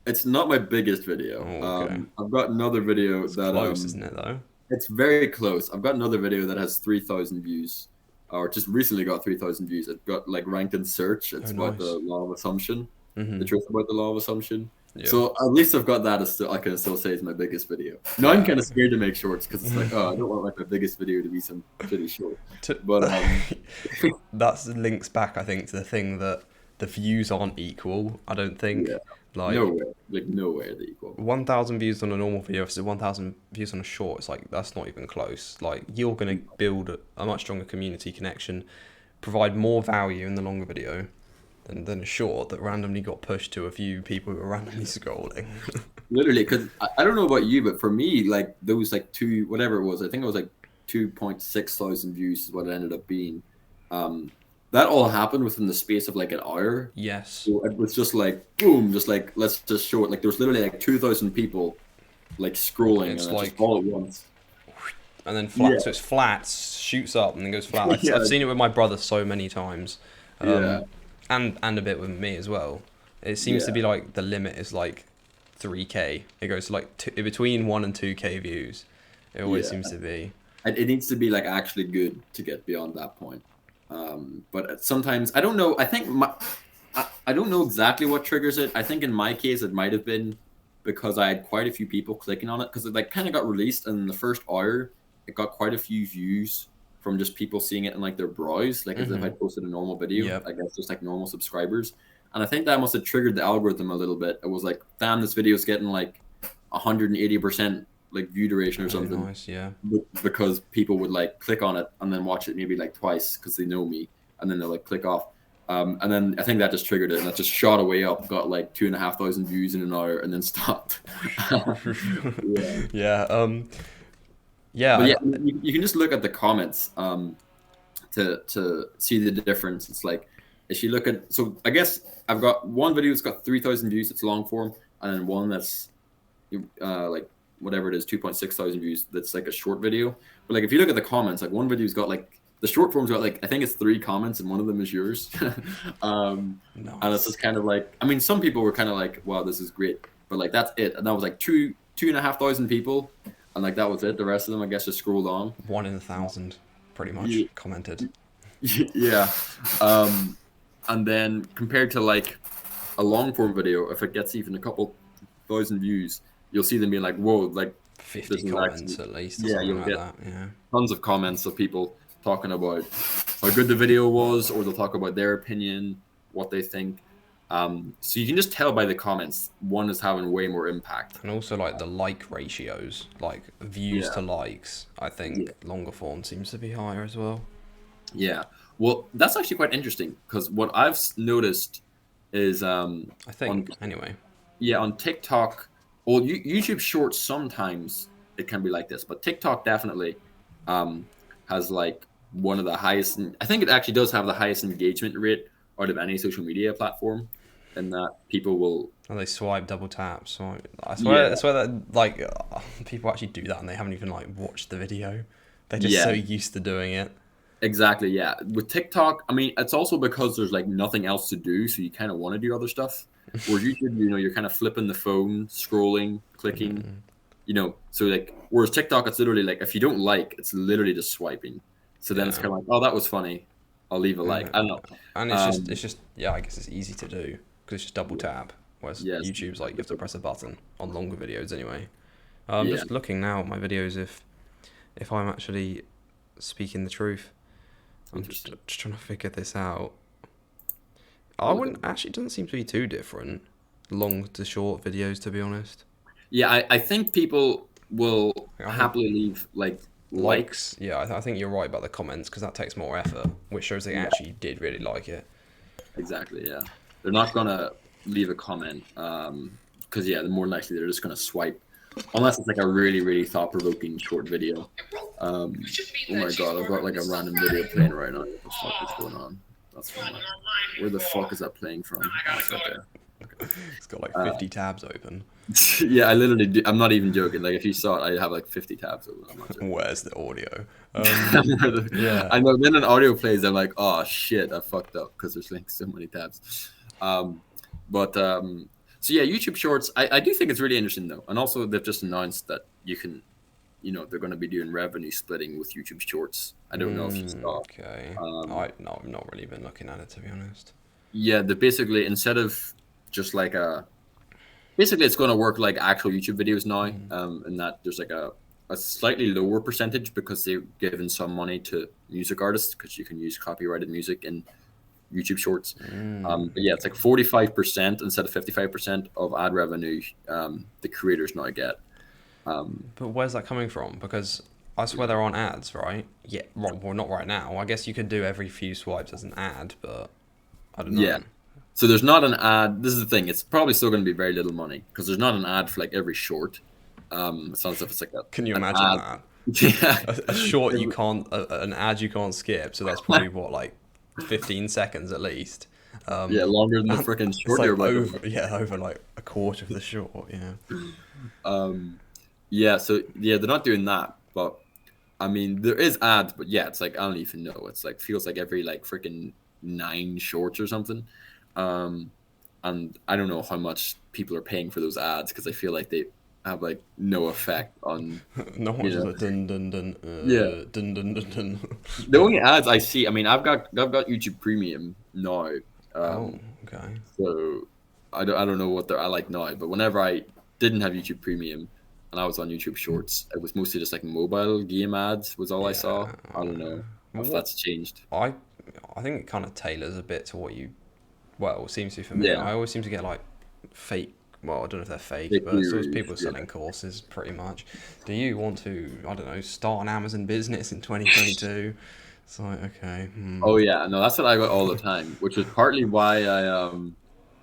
It's not my biggest video. Oh, okay. I've got another video it's that close, isn't it though? It's very close. I've got another video that has 3,000 views, or just recently got 3,000 views. It got like ranked in search. It's about the law of assumption, the truth about the law of assumption. Yeah. So at least I've got that. I can still say it's my biggest video. Now I'm kind of scared to make shorts because it's like, oh, I don't want like my biggest video to be some pretty short. But that links back, I think, to the thing that the views aren't equal. I don't think. Yeah. Like nowhere they're equal. 1,000 views on a normal video versus 1,000 views on a short. It's like that's not even close. Like you're gonna build a much stronger community connection, provide more value in the longer video than a short that randomly got pushed to a few people who are randomly scrolling. Literally, because I don't know about you, but for me, like those like whatever it was, I think it was like 2.6 thousand views is what it ended up being. That all happened within the space of like an hour. Yes. So it was just like boom, just like let's just show it. Like there was literally like 2,000 people like scrolling, it's and like just all at once. And then flat, so it's flat, shoots up and then goes flat. I've seen it with my brother so many times. And a bit with me as well. It seems to be like the limit is like 3K. It goes to like between 1 and 2K views. It always seems to be. It needs to be like actually good to get beyond that point. But sometimes I don't know. I think I don't know exactly what triggers it. I think in my case it might have been because I had quite a few people clicking on it because it like kind of got released and in the first hour it got quite a few views from just people seeing it in like their browse, like as if I posted a normal video. I guess just like normal subscribers. And I think that must have triggered the algorithm a little bit. It was like, damn, this video is getting like 180% like view duration or something. Nice, yeah. Because people would like click on it and then watch it maybe like twice because they know me, and then they'll like click off. And then I think that just triggered it, and that just shot away up, got like 2,500 views in an hour, and then stopped. Yeah. But you can just look at the comments to see the difference. It's like if you look at, so I guess I've got one video that's got 3,000 views, it's long form, and then one that's like whatever it is, 2.6 thousand views, that's like a short video. But like if you look at the comments, like one video's got like, the short form's got like, I think it's 3 comments and one of them is yours. Nice. And it's just kind of like, I mean, some people were kind of like, wow, this is great, but like that's it. And that was like 2,500 people. And like that was it. The rest of them, I guess, just scrolled on. 1 in 1,000, pretty much, commented. Yeah. And then compared to like a long form video, if it gets even a couple thousand views, you'll see them being like, whoa, like 50 comments at least. Yeah, you'll get that. Yeah. Tons of comments of people talking about how good the video was, or they'll talk about their opinion, what they think. So you can just tell by the comments, one is having way more impact. And also like the like ratios, like views to likes, I think longer form seems to be higher as well. Yeah. Well, that's actually quite interesting because what I've noticed is I think anyway. Yeah, on TikTok, well, YouTube Shorts sometimes it can be like this, but TikTok definitely, has like one of the highest. I think it actually does have the highest engagement rate out of any social media platform, and that people will. And they swipe, double tap. So Yeah, I swear that like people actually do that and they haven't even like watched the video. They're just so yeah, used to doing it. exactly. Yeah, with TikTok, I mean, it's also because there's like nothing else to do, so you kind of want to do other stuff. Whereas YouTube, you're kind of flipping the phone, scrolling, clicking, so like, whereas TikTok, it's literally like, if you don't like, it's literally just swiping. So then it's Yeah. kind of like, oh, that was funny, I'll leave a like. I don't know. And Um, it's just yeah, I guess it's easy to do because it's just double tap. Whereas yes, YouTube's like you have to press a button on longer videos anyway. I'm yeah, just looking now at my videos if I'm actually speaking the truth. I'm just interesting. trying to figure this out. I I'll look wouldn't actually. It doesn't seem to be too different. Long to short videos, to be honest. Yeah, I think people will I think happily leave like likes. likes. Yeah, I think you're right about the comments because that takes more effort, which shows they Yeah, actually did really like it. exactly. Yeah, they're not gonna leave a comment because yeah, the more likely they're just gonna swipe, unless it's like a really really thought provoking short video. Oh my god, I've got like a random video playing right now. What the fuck is going on? That's from like, where the fuck is that playing from? Oh, it's right there. It's got like Uh, 50 tabs open. yeah, I literally do. I'm not even joking. Like if you saw it, I'd have like 50 tabs open. I'm not joking. Where's the audio? Yeah. I know when an audio plays, I'm like, oh shit, I fucked up because there's like so many tabs. Um, but so yeah, YouTube Shorts. I do think it's really interesting though, and also they've just announced that you can, they're going to be doing revenue splitting with YouTube Shorts. I don't know if you saw. Okay. Um, I've not really been looking at it to be honest. yeah, they basically, instead of just like basically it's going to work like actual YouTube videos now, and that there's like a slightly lower percentage because they've given some money to music artists because you can use copyrighted music in YouTube Shorts. But yeah, it's like 45% instead of 55% of ad revenue the creators now get. But where's that coming from? Because I swear there aren't ads, right? Yeah, well, not right now. I guess you could do every few swipes as an ad, but I don't Yeah. know. So there's not an ad. This is the thing. It's probably still going to be very little money because there's not an ad for like every short. It's not as if it's like Can you an imagine ad. that? Yeah. A short you can't, an ad you can't skip. So that's probably what, like 15 seconds at least. Yeah, longer than the freaking It's short like you're about to over like a quarter of the short. Yeah. Yeah, so yeah, they're not doing that, but I mean there is ads, but yeah, it's like I don't even know. It's like feels like every like freaking 9 shorts or something. Um, and I don't know how much people are paying for those ads because I feel like they have like no effect on No one's you just know. like dun dun dun Yeah, dun dun dun dun. the only ads I see, I mean, I've got YouTube Premium now, Oh, okay. so I don't know what I like now, but whenever I didn't have YouTube Premium and I was on YouTube Shorts, it was mostly just like mobile game ads was all I saw. Yeah. I don't know Well, if that's changed. I I think it kind of tailors a bit to what you. Well, it seems to for me. Yeah, I always seem to get like fake. Well, I don't know if they're fake, fake but it's always gurus. people Yeah. selling courses, pretty much. Do you want to, I don't know, start an Amazon business in 2022? It's like, okay. Oh yeah, no, that's what I got all the time, which was partly why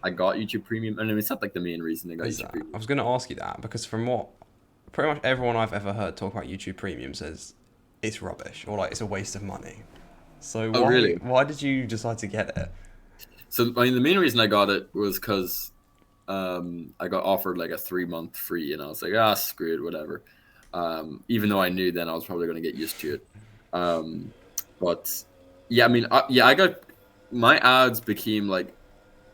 I got YouTube Premium. I mean, it's not like the main reason I got Is YouTube that? I Premium. was going to ask you that because from what pretty much everyone I've ever heard talk about YouTube Premium says it's rubbish or like it's a waste of money. So Oh really? why did you decide to get it? So I mean, the main reason I got it was because I got offered like a 3-month free, and I was like, screw it, whatever. Even though I knew then I was probably going to get used to it. But yeah, I mean, I got my ads became like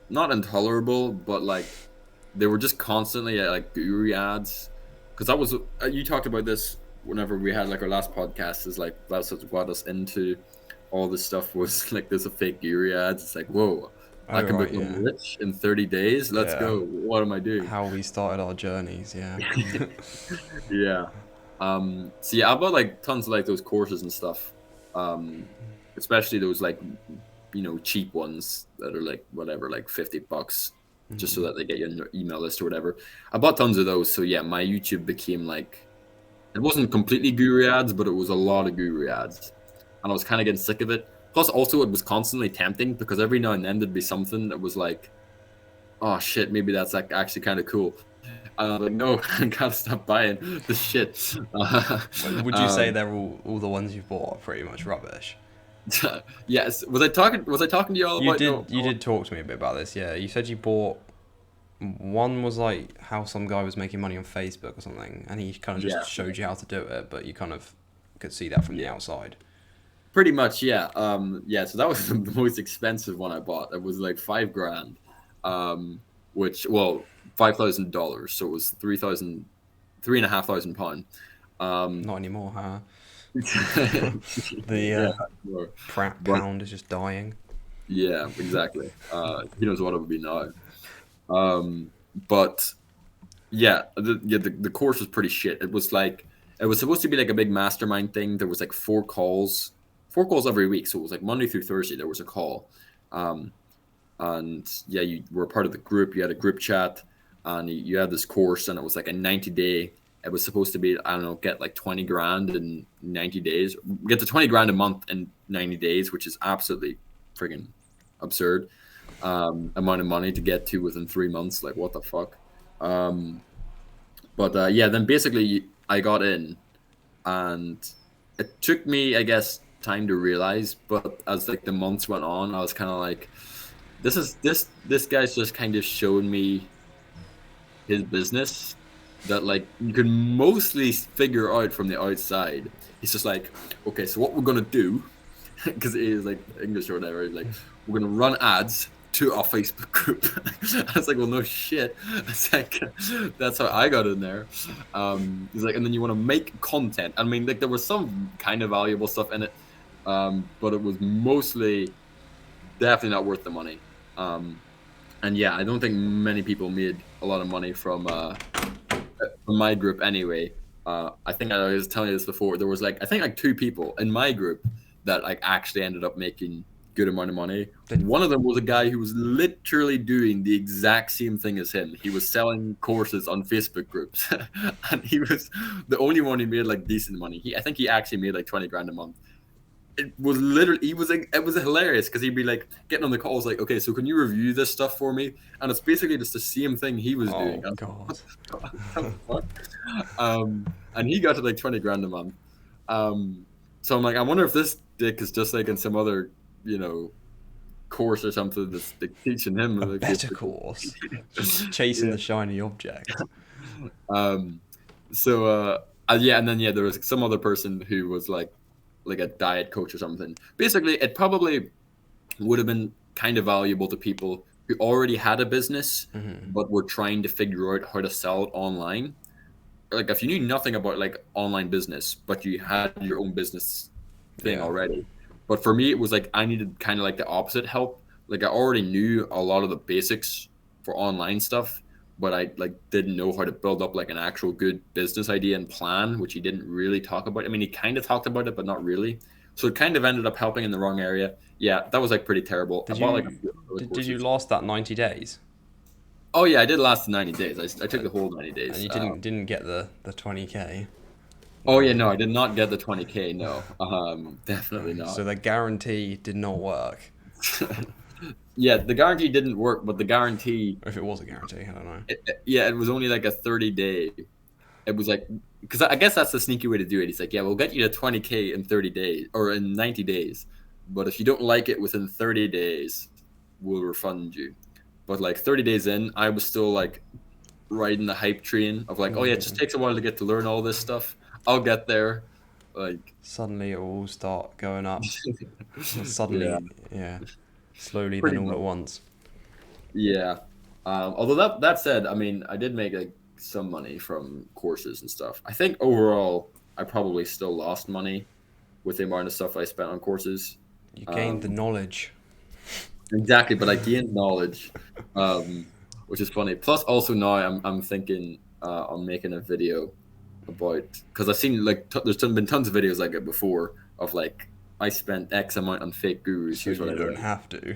not intolerable, but like they were just constantly like guru ads. Because I was you talked about this whenever we had like our last podcast. Is like that's what got us into all this stuff was like there's a fake guru ads. It's like whoa. I Oh can right, become yeah, rich in 30 days. Let's yeah. go. What am I doing? How we started our journeys, yeah. Yeah. So yeah, I bought like tons of like those courses and stuff. Especially those like cheap ones that are like whatever, like $50 just so that they get you on your email list or whatever. I bought tons of those. So yeah, my YouTube became like it wasn't completely guru ads, but it was a lot of guru ads. And I was kind of getting sick of it. Plus also it was constantly tempting because every now and then there'd be something that was like, oh shit, maybe that's like actually kind of cool. I was like, no, I gotta stop buying this shit. Would you say they're all the ones you've bought are pretty much rubbish? Yes. Was I talking to you all You about did you did talk to me a bit about this, yeah. You said you bought one was like how some guy was making money on Facebook or something, and he kind of just Yeah. showed you how to do it, but you kind of could see that from the Yeah. outside. Pretty much, yeah. Yeah. So that was the most expensive one I bought. It was like $5,000, which $5,000. So it was 3,000, £3,500. Not anymore, huh? Yeah. The Sure. But pound is just dying. yeah, exactly. He knows what it would be now. But yeah, the course was pretty shit. It was supposed to be like a big mastermind thing. There was like four calls every week. So it was like Monday through Thursday there was a call. Um, and yeah, you were part of the group. You had a group chat, and you had this course, and it was like a 90-day. It was supposed to be, I don't know, get like 20 grand in 90 days, get to 20 grand a month in 90 days, which is absolutely friggin' absurd amount of money to get to within 3 months. Like, what the fuck? Um, but yeah, then basically I got in, and it took me, I guess, time to realize. But as like the months went on, I was kind of like, this guy's just kind of showing me his business that like you can mostly figure out from the outside. He's just like, okay, so what we're gonna do, because he is like English or whatever, like we're gonna run ads to our Facebook group. I was like, well, no shit. It's like that's how I got in there. He's like, and then you want to make content. I mean, like there was some kind of valuable stuff in it, but it was mostly definitely not worth the money. And yeah, I don't think many people made a lot of money from my group anyway. I think I was telling you this before. There was like I think like two people in my group that like actually ended up making good amount of money. One of them was a guy who was literally doing the exact same thing as him. He was selling courses on Facebook groups, and he was the only one who made like decent money. I think he actually made like 20 grand a month. It was literally it was hilarious because he'd be like getting on the calls like, okay, so can you review this stuff for me? And it's basically just the same thing he was Oh doing. god. And he got to like 20 grand a month. So I'm like, I wonder if this dick is just like in some other, course or something that's like, teaching him A like, better course. Just chasing the shiny object. Um, yeah, and then yeah, there was some other person who was like a diet coach or something. Basically, it probably would have been kind of valuable to people who already had a business but were trying to figure out how to sell it online. Like if you knew nothing about like online business, but you had your own business thing already. But for me, it was like I needed kind of like the opposite help. Like I already knew a lot of the basics for online stuff, but I like didn't know how to build up like an actual good business idea and plan, which he didn't really talk about. I mean, he kind of talked about it, but not really. So it kind of ended up helping in the wrong area. Yeah, that was like pretty terrible. Did I bought like you other did you courses. last that 90 days? Oh yeah, I did last 90 days. I took the whole 90 And days. you didn't get the 20k? Oh yeah, no, I did not get the 20K. No, definitely So not. the guarantee did not work. Yeah, the guarantee didn't work, but the guarantee, Or if it was a guarantee, I don't know. yeah, it was only like a 30-day. It was like, because I guess that's the sneaky way to do it. He's like, yeah, we'll get you to 20K in 30 days or in 90 days. But if you don't like it within 30 days, we'll refund you. But like 30 days in, I was still like riding the hype train of like, oh yeah, it just takes a while to get to learn all this stuff. I'll get there. Like, Suddenly it will all start going up. yeah, Suddenly, yeah. Slowly, pretty then all much. at once. Yeah. Although that said, I mean, I did make like some money from courses and stuff. I think overall, I probably still lost money with the amount of stuff I spent on courses. You gained the Um, knowledge. exactly, but I gained knowledge, which is funny. Plus, also now I'm thinking on making a video about because I've seen like there's been tons of videos like it before of like I spent X amount on fake gurus. So Here's what you I don't learned. have to.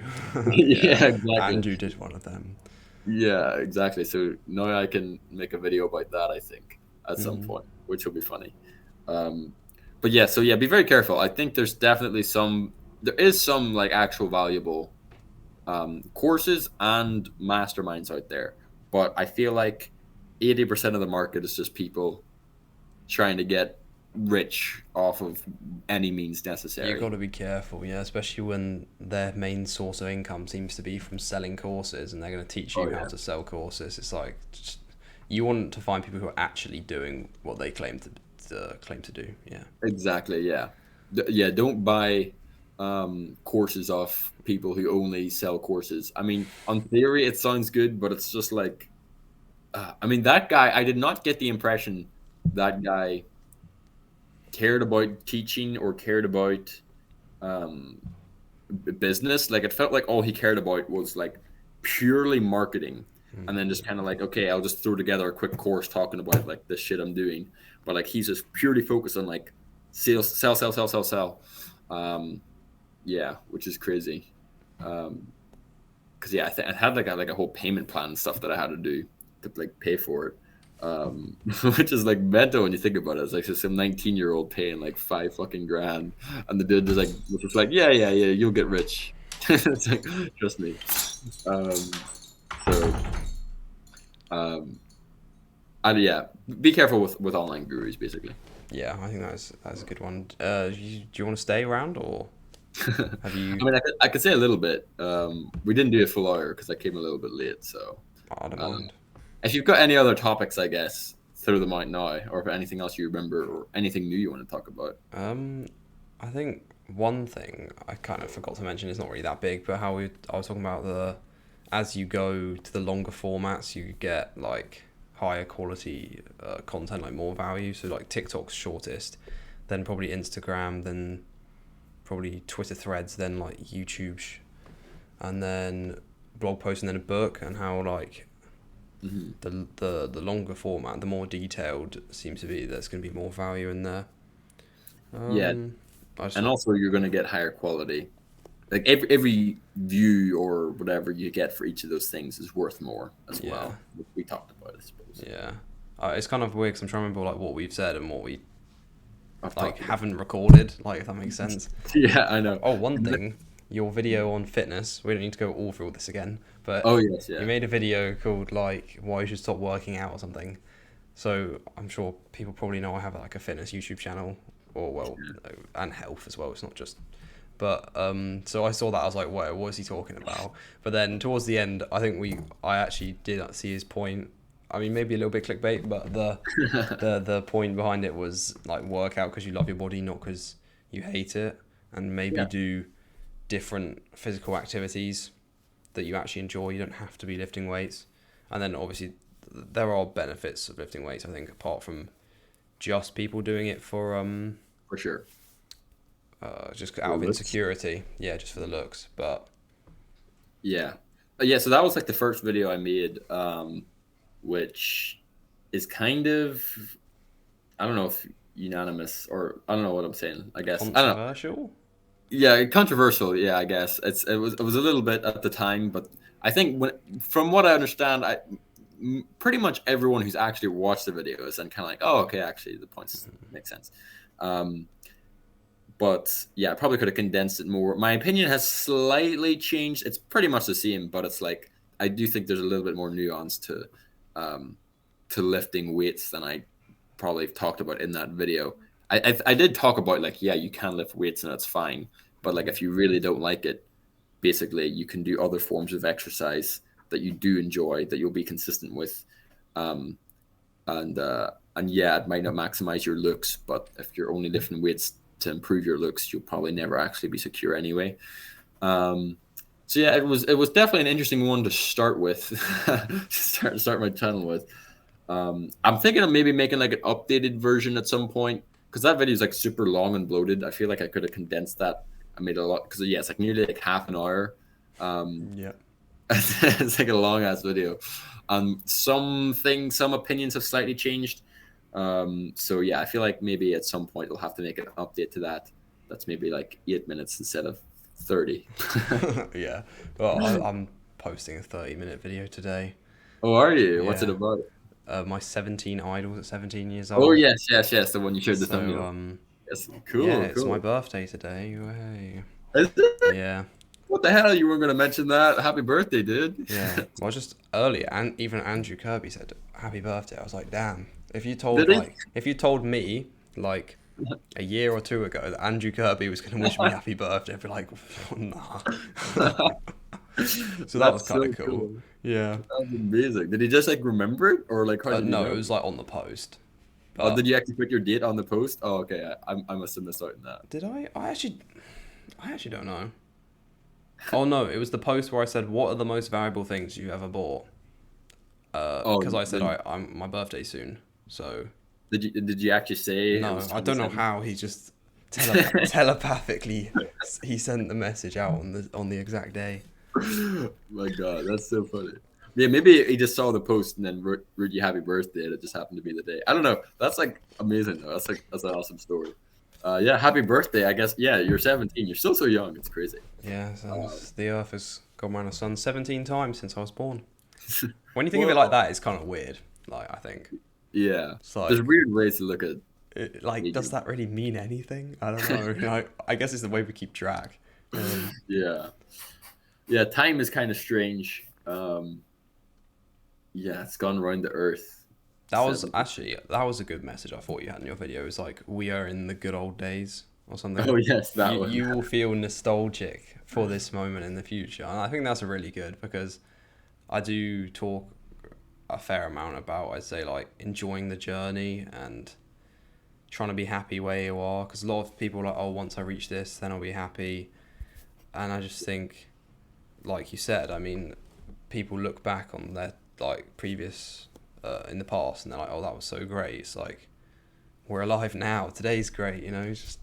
Yeah. Yeah, exactly. And you did one of them. Yeah, exactly. So now I can make a video about that, I think, at some Mm. point, which will be funny. Um, but yeah, so yeah, be very careful. I think there is some like actual valuable courses and masterminds out there, but I feel like 80% of the market is just people trying to get rich off of any means necessary. You got to be careful, yeah, especially when their main source of income seems to be from selling courses, and they're going to teach you how to sell courses. It's like you want to find people who are actually doing what they claim to do. Yeah. Exactly. Yeah. Yeah. Don't buy courses off people who only sell courses. I mean, on theory, it sounds good, but it's just like, I mean, that guy. I did not get the impression that guy cared about teaching or cared about um, business. Like, it felt like all he cared about was like purely marketing, and then just kind of like, okay, I'll just throw together a quick course talking about like the shit I'm doing. But like, he's just purely focused on like sales, sell. Yeah, which is crazy. Because yeah, I had like a whole payment plan and stuff that I had to do to like pay for it. Which is like mental when you think about it. It's like some 19-year-old paying like $5 fucking grand, and the dude was just like, yeah, you'll get rich. It's like, trust me. So, and yeah, be careful with online gurus, basically. Yeah, I think that's a good one. Do you want to stay around, or have you? I mean, I could say a little bit. We didn't do a full hour because I came a little bit late. So, I don't mind. if you've got any other topics, I guess throw them out now, or if anything else you remember, or anything new you want to talk about. I think one thing I kind of forgot to mention is not really that big, but I was talking about as you go to the longer formats, you get like higher quality content, like more value. So like TikTok's shortest, then probably Instagram, then probably Twitter threads, then like YouTube, and then blog posts, and then a book, and how like the longer format, the more detailed seems to be, there's going to be more value in there. Yeah, and also you're going to get higher quality. Like every view or whatever you get for each of those things is worth more as well. We talked about it, I suppose. Yeah, it's kind of weird because I'm trying to remember like what we've said and what we like haven't recorded. Like, if that makes sense. Yeah, I know. Oh, one thing, your video on fitness. We don't need to go all through all this again, but yes, yeah. You made a video called like why you should stop working out or something. So I'm sure people probably know I have like a fitness YouTube channel, or and health as well. It's not just. But so I saw that, I was like, what is he talking about? But then towards the end, I think I actually did see his point. I mean, maybe a little bit clickbait, but the point behind it was like work out because you love your body, not because you hate it, and maybe do different physical activities that you actually enjoy. You don't have to be lifting weights. And then obviously there are benefits of lifting weights, I think, apart from just people doing it for sure. Just out of insecurity, just for the looks. But yeah, so that was like the first video I made, which is kind of, I don't know if unanimous, or I don't know what I'm saying, I guess controversial. Yeah, controversial. Yeah, I guess it was a little bit at the time, but I think from what I understand, pretty much everyone who's actually watched the video is then kind of like, oh, okay, actually the points make sense. But yeah, I probably could have condensed it more. My opinion has slightly changed. It's pretty much the same, but it's like I do think there's a little bit more nuance to lifting weights than I probably talked about in that video. I did talk about like, yeah, you can lift weights and that's fine, but like if you really don't like it, basically you can do other forms of exercise that you do enjoy, that you'll be consistent with, and yeah, it might not maximize your looks, but if you're only lifting weights to improve your looks, you'll probably never actually be secure anyway. So yeah, it was definitely an interesting one to start with, start my channel with. I'm thinking of maybe making like an updated version at some point, because that video is like super long and bloated. I feel like I could have condensed that. I made a lot, because it's like nearly like half an hour. It's like a long ass video. Some opinions have slightly changed. So yeah, I feel like maybe at some point we'll have to make an update to that. That's maybe like 8 minutes instead of 30. Yeah. Well, I'm posting a 30-minute video today. Oh, are you? What's it about? My 17 idols at 17 years old. Oh yes, the one you shared the thumbnail. Yes, cool. Yeah, it's my birthday today. Hey. Is it? Yeah. What the hell? You weren't gonna mention that? Happy birthday, dude. Yeah, well, just earlier, and even Andrew Kirby said happy birthday. I was like, damn. Did he? If you told me like a year or two ago that Andrew Kirby was going to wish me happy birthday, I'd be like, nah. So that was That's kind so of cool. cool. Yeah. That's amazing. Did he just like remember it, or like how did he No, it know? was like on the post. Oh, But did you actually put your date on the post? Oh, okay. I must have missed out on that. did I? I actually don't know. Oh no, it was the post where I said, "What are the most valuable things you ever bought?" Oh, Because I said I'm my birthday soon. So did you actually say it no, was I don't know 27? how he just telepathically he sent the message out on the exact day. My God, that's so funny. Yeah, maybe he just saw the post and then wrote you happy birthday, and it just happened to be the day. I don't know. That's like amazing though. That's an awesome story. Yeah, happy birthday. I guess. Yeah, you're 17. You're still so young. It's crazy. Yeah, so Uh, the Earth has gone around the sun 17 times since I was born. When you think of it like well, that, it's kind of weird. Like I think yeah. it's There's like, weird ways to look at like does aging. that really mean anything? I don't know. Like, I guess it's the way we keep track. Yeah, yeah. Time is kind of strange. Yeah, it's gone around the earth. Seven. That was a good message I thought you had in your video. It's like we are in the good old days or something. Oh yes, that one. You will feel nostalgic for this moment in the future, and I think that's really good because I do talk a fair amount about, I'd say, like enjoying the journey and trying to be happy where you are, because a lot of people are like, oh, once I reach this then I'll be happy. And I just think, like you said, I mean, people look back on their like previous in the past and they're like, oh, that was so great. It's like we're alive now, today's great, just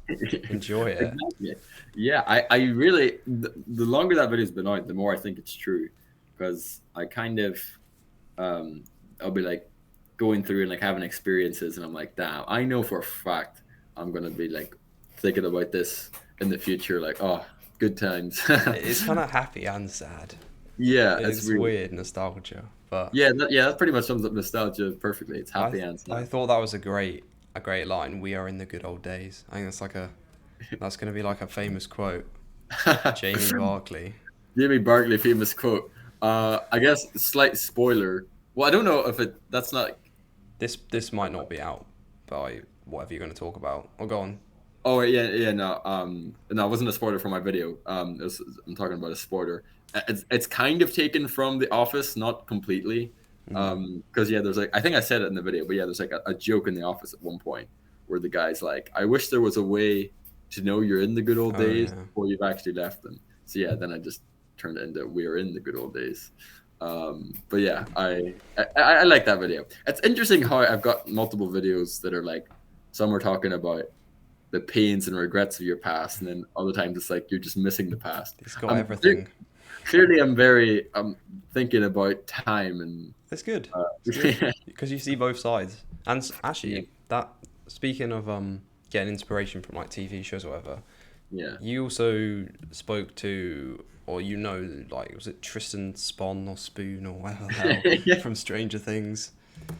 enjoy it. Exactly. Yeah, I really, the longer that video's been out, the more I think it's true, because I kind of, I'll be like going through and like having experiences, and I'm like, damn, I know for a fact I'm gonna be like thinking about this in the future, like, oh, good times. It's kind of happy and sad. Yeah, it's It's weird. weird nostalgia, but Yeah, that pretty much sums up nostalgia perfectly. It's happy and I sad. thought that was a great line. We are in the good old days. I think that's gonna be like a famous quote. Jamie Barclay. Jimmy Barclay famous quote. I guess slight spoiler. Well, I don't know if that's not. This might not be out by whatever you're gonna talk about. Oh, go on. Oh yeah, no, no, it wasn't a spoiler for my video. I'm talking about a spoiler. It's kind of taken from The Office, not completely. Because yeah, there's like, I think I said it in the video, but yeah, there's like a joke in The Office at one point where the guy's like, "I wish there was a way to know you're in the good old Oh days yeah. before you've actually left them." So yeah, then I just turned it into "We're in the good old days." But yeah, I like that video. It's interesting how I've got multiple videos that are like, some are talking about the pains and regrets of your past, and then other times it's like you're just missing the past. It's got I'm everything. clearly I'm very thinking about time and It's good. It's good yeah, because you see both sides. And yeah, actually, that speaking of getting inspiration from like TV shows or whatever, yeah. you also spoke to, or like, was it Tristan Spohn or Spoon or whatever the hell Yeah. from Stranger Things?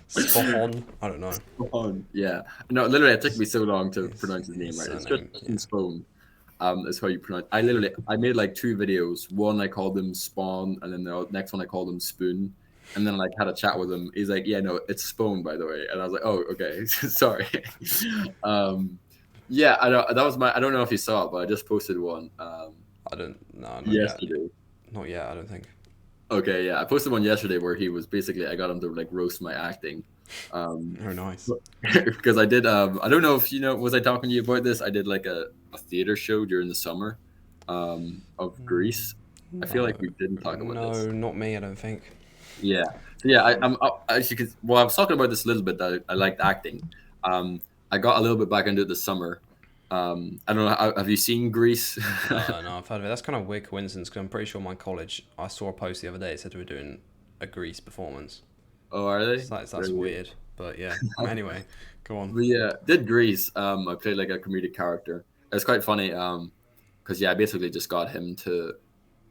Spohn? I don't know. Spohn, yeah. No, literally, it took me so long to pronounce his name His right. It's surname. Tristan Yeah. Spohn. Is how you pronounce. I made like two videos. One I called him Spawn, and then the next one I called him Spoon. And then like had a chat with him. He's like, "Yeah, no, it's Spoon, by the way." And I was like, "Oh, okay, sorry." Yeah, I know that was my. I don't know if you saw it, but I just posted one I don't. No, not yet. yesterday. Not yet. I don't think. Okay, yeah, I posted one yesterday where he was basically, I got him to like roast my acting, Oh, nice. because I did. I don't know if you know. Was I talking to you about this? I did like a theater show during the summer, of Greece. I feel like we didn't talk about this. No, not me. I don't think. Yeah, so yeah. I'm as you can. Well, I was talking about this a little bit. That I liked acting. I got a little bit back into it this summer. I don't know. Have you seen Greece? No, I've heard of it. That's kind of a weird coincidence because I'm pretty sure my college. I saw a post the other day. It said we were doing a Grease performance. Oh, are they? So that's Very weird. weird. But yeah. Anyway, go on. We did Grease. I played like a comedic character. It's quite funny. Because yeah, I basically just got him to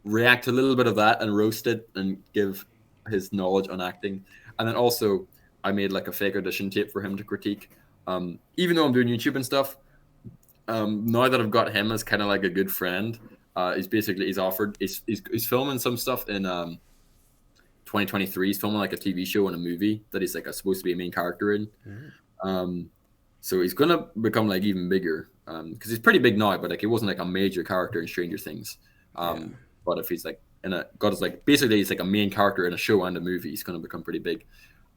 react to a little bit of that and roast it and give his knowledge on acting. And then also, I made like a fake audition tape for him to critique. Even though I'm doing YouTube and stuff, now that I've got him as kind of like a good friend, He's filming some stuff in 2023. He's filming like a TV show and a movie that he's like supposed to be a main character in. So he's gonna become like even bigger because he's pretty big now, but like he wasn't like a major character in Stranger Things. But if he's like basically he's like a main character in a show and a movie, he's gonna become pretty big.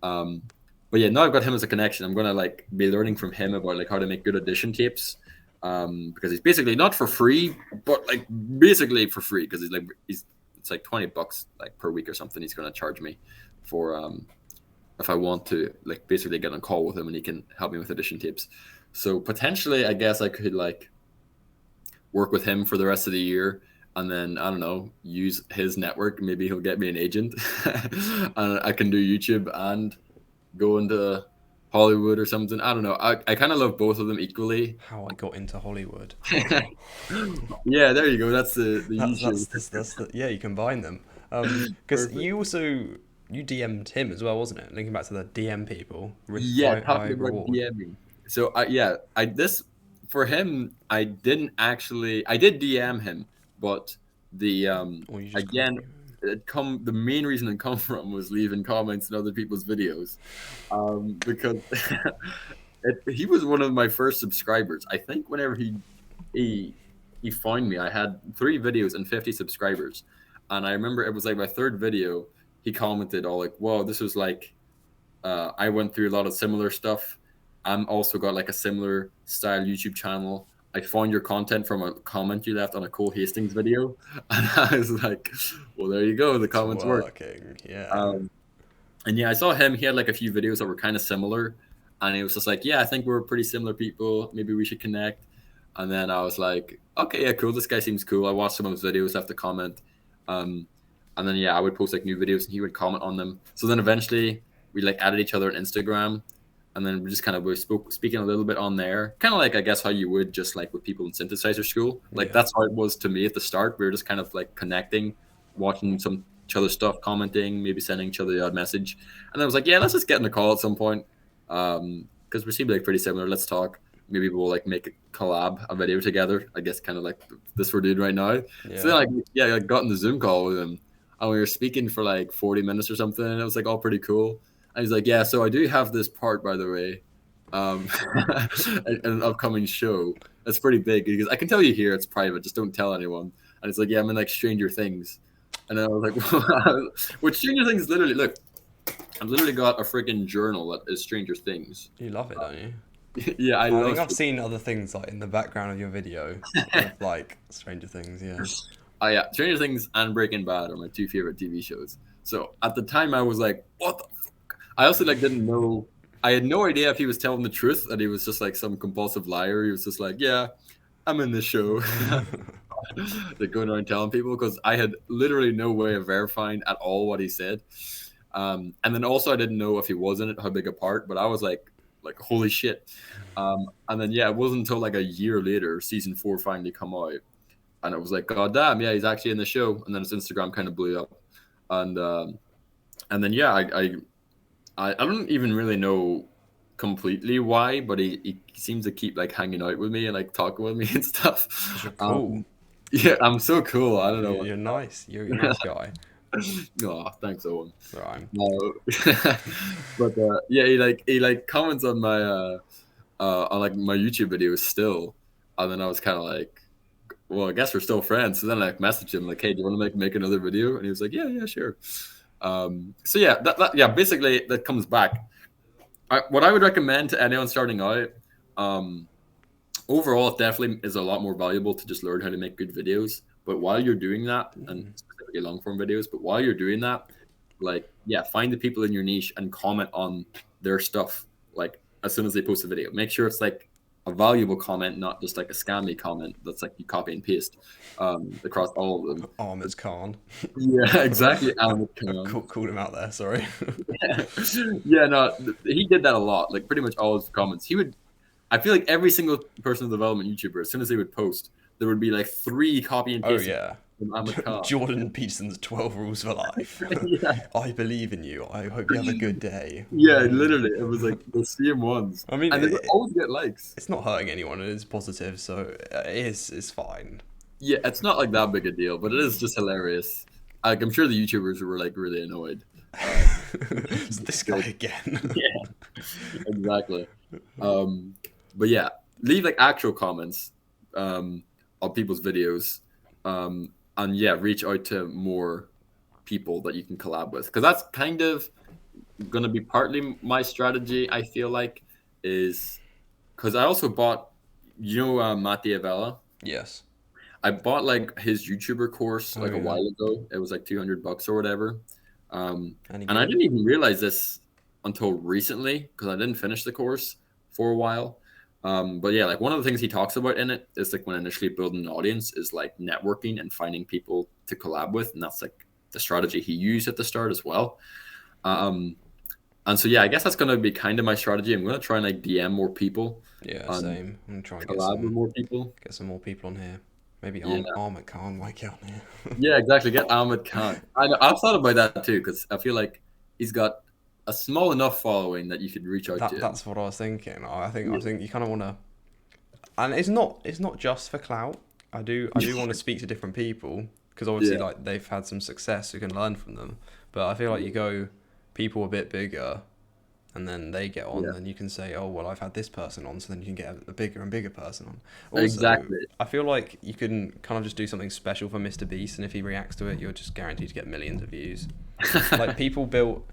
But yeah, now I've got him as a connection. I'm gonna like be learning from him about like how to make good audition tapes. Because he's basically not for free, but like basically for free because it's like $20 like per week or something. He's gonna charge me for if I want to like basically get on call with him and he can help me with audition tapes. So potentially, I guess I could like work with him for the rest of the year, and then I don't know, use his network. Maybe he'll get me an agent, and I can do YouTube and go into Hollywood or something. I don't know. I kind of love both of them equally. How I got into Hollywood. Yeah, there you go. That's the YouTube. Yeah, you combine them. Because you DM'd him as well, wasn't it? Linking back to the DM people. Yeah, talking about DMing. So for him, I did DM him, but the the main reason it come from was leaving comments in other people's videos, because he was one of my first subscribers. I think whenever he found me, I had 3 videos and 50 subscribers, and I remember it was like my 3rd video. He commented all like, "Whoa, this was like, I went through a lot of similar stuff. I'm also got like a similar style YouTube channel. I found your content from a comment you left on a Cole Hastings video," and I was like, "Well, there you go. The comments work." Yeah. And yeah, I saw him. He had like a few videos that were kind of similar, and he was just like, "Yeah, I think we're pretty similar people. Maybe we should connect." And then I was like, "Okay, yeah, cool. This guy seems cool." I watched some of his videos, left a comment. And then yeah, I would post like new videos and he would comment on them. So then eventually we like added each other on Instagram, and then we just kind of speaking a little bit on there, kind of like I guess how you would just like with people in synthesizer school. Like that's how it was to me at the start. We were just kind of like connecting, watching each other's stuff, commenting, maybe sending each other the odd message. And then I was like, yeah, let's just get in a call at some point, because we seem like pretty similar. Let's talk. Maybe we'll like make a video together. I guess kind of like this we're doing right now. Yeah. So then I got in the Zoom call with him. And we were speaking for like 40 minutes or something, and it was like all pretty cool. And he's like, "Yeah, so I do have this part, by the way, an upcoming show that's pretty big." Because I can tell you here, it's private, just don't tell anyone. And it's like, "Yeah, I'm in like Stranger Things," and then I was like, "Which Stranger Things? Literally, look, I've literally got a freaking journal that is Stranger Things." You love it, don't you? Yeah, I think I've seen other things like in the background of your video, of, like Stranger Things. Yeah. Oh yeah, Stranger Things and Breaking Bad are my 2 favorite TV shows. So at the time I was like, what the fuck? I also like didn't know. I had no idea if he was telling the truth, that he was just like some compulsive liar. He was just like, yeah, I'm in this show. Like going around telling people, because I had literally no way of verifying at all what he said. And then also I didn't know if he was in it, how big a part, but I was like holy shit. And then yeah, it wasn't until like a year later, season 4 finally come out. And it was like, God damn, yeah, he's actually in the show. And then his Instagram kind of blew up. And then yeah, I don't even really know completely why, but he seems to keep like hanging out with me and like talking with me and stuff. You're cool. Yeah, I'm so cool. I don't know. You're nice. You're a nice guy. Oh, thanks, Owen. Right. No. But yeah, he like comments on my on like my YouTube videos still. And then I was kind of like, well, I guess we're still friends. So then I like messaged him like, hey, do you want to make another video? And he was like, yeah, sure. So yeah, yeah, basically that comes back. What I would recommend to anyone starting out, overall, it definitely is a lot more valuable to just learn how to make good videos. But while you're doing that, and specifically long form videos, but while you're doing that, like, yeah, find the people in your niche and comment on their stuff. Like as soon as they post a video, make sure it's like a valuable comment, not just like a scammy comment that's like you copy and paste across all of them. Ahmed Khan. Yeah, exactly. Ahmed Khan. Called him out there, sorry. Yeah, no, he did that a lot. Like pretty much all his comments. I feel like every single personal development YouTuber, as soon as they would post, there would be like 3 copy and paste. Oh yeah. From Ahmed Khan. Jordan Peterson's 12 Rules for Life. Yeah. I believe in you. I hope you have a good day. Yeah, literally. It was like the same ones. I mean, and they would always get likes. It's not hurting anyone. It is positive, so it's fine. Yeah, it's not like that big a deal, but it is just hilarious. Like, I'm sure the YouTubers were like really annoyed. Uh, It's this guy again. yeah, exactly. Um, but yeah, leave like actual comments on people's videos, and yeah, reach out to more people that you can collab with, because that's kind of gonna be partly my strategy. I feel like is because I also bought, Matt Diavella. Yes. I bought like his YouTuber course Oh like a yeah. while ago. It was like $200 or whatever. Any And I good? didn't even realize this until recently because I didn't finish the course for a while. But yeah, like one of the things he talks about in it is like when initially building an audience is like networking and finding people to collab with. And that's like the strategy he used at the start as well. Um, and so, yeah, I guess that's going to be kind of my strategy. I'm going to try and like DM more people Yeah, and same. I'm gonna try and collab with more people. get some more people on here. Maybe Yeah. Ahmed Khan might get on here. Yeah, exactly. Get Ahmed Khan. I know, I've thought about that too because I feel like he's got a small enough following that you could reach out to him. That's what I was thinking. I Yeah, think you kind of want to, and it's not just for clout. I do want to speak to different people because obviously yeah, like they've had some success, you can learn from them. But I feel like you go people a bit bigger, and then they get on, yeah. then you can say, oh well, I've had this person on, so then you can get a bigger and bigger person on. Also, Exactly. I feel like you can kind of just do something special for Mr. Beast, and if he reacts to it, you're just guaranteed to get millions of views. Like people built,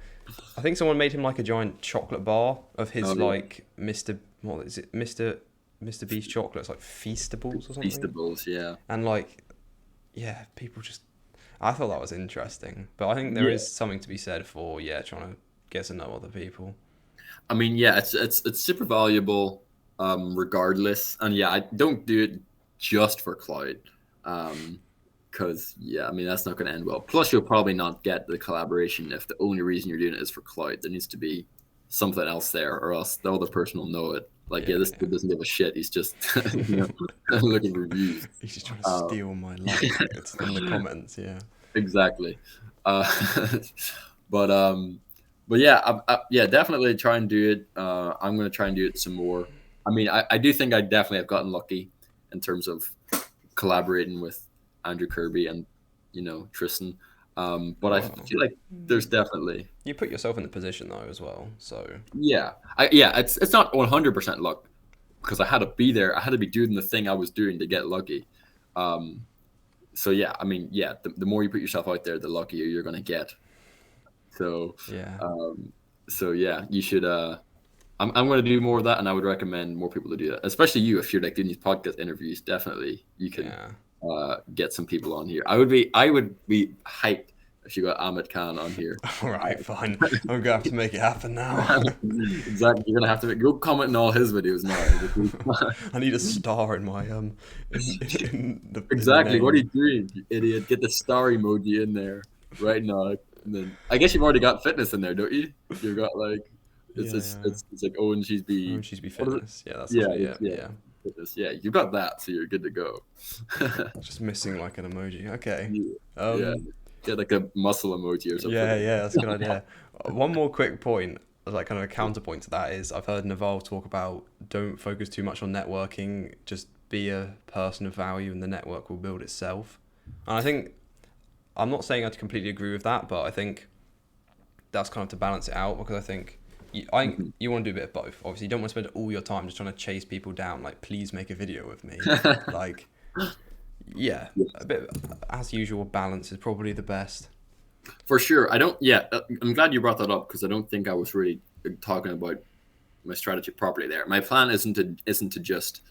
I think someone made him like a giant chocolate bar of his Oh, yeah. like Mr. What is it, Mr. Beast chocolates, like Feastables or something, Feastables, yeah. and like yeah, people just. I thought that was interesting, but I think there Yeah. is something to be said for trying to get to know other people. I mean, yeah, it's super valuable, regardless. And yeah, I don't do it just for clout. Because yeah, I mean that's not going to end well. Plus, you'll probably not get the collaboration if the only reason you're doing it is for clout. There needs to be something else there, or else the other person will know it. Like, yeah, Yeah, this yeah. dude doesn't give a shit. He's just looking for views. He's just trying to Uh, steal my like. It's in the comments, yeah. exactly. Uh, but but yeah, yeah, definitely try and do it. I'm gonna try and do it some more. I mean, I do think I definitely have gotten lucky in terms of collaborating with Andrew Kirby and Tristan. But I Well, feel like there's definitely you put yourself in the position though as well. So yeah, it's not 100% luck because I had to be there. I had to be doing the thing I was doing to get lucky. Um, so yeah, I mean, yeah, the more you put yourself out there, the luckier you're gonna get. So, yeah, yeah, you should. I'm going to do more of that, and I would recommend more people to do that, especially you if you're like doing these podcast interviews. Definitely, you can yeah. get some people on here. I would be hyped if you got Ahmed Khan on here. All right, fine. I'm gonna have to make it happen now. Exactly, you're gonna have to go comment in all his videos now. I need a star in my in the Exactly. What are name. you doing, you idiot? Get the star emoji in there right now. And then I guess you've already got fitness in there, don't you? You've got like Yeah, yeah. it's like Owen she's Oh, be she's be what is it? fitness. Yeah, that's Yeah, actually it. yeah, Yeah, fitness. Yeah, you got that, so you're good to go. just missing like an emoji. Okay. Yeah, yeah. Um. Get like a muscle emoji or something. Yeah, yeah, that's a good idea. One more quick point, like kind of a counterpoint to that, is I've heard Naval talk about don't focus too much on networking, just be a person of value and the network will build itself. And I think, I'm not saying I completely agree with that, but I think that's kind of to balance it out because I think Mhm. you want to do a bit of both. Obviously, you don't want to spend all your time just trying to chase people down, like, please make a video with me. Like, yeah, a bit, as usual, balance is probably the best. For sure. I don't. Yeah, I'm glad you brought that up because I don't think I was really talking about my strategy properly there. My plan isn't to just,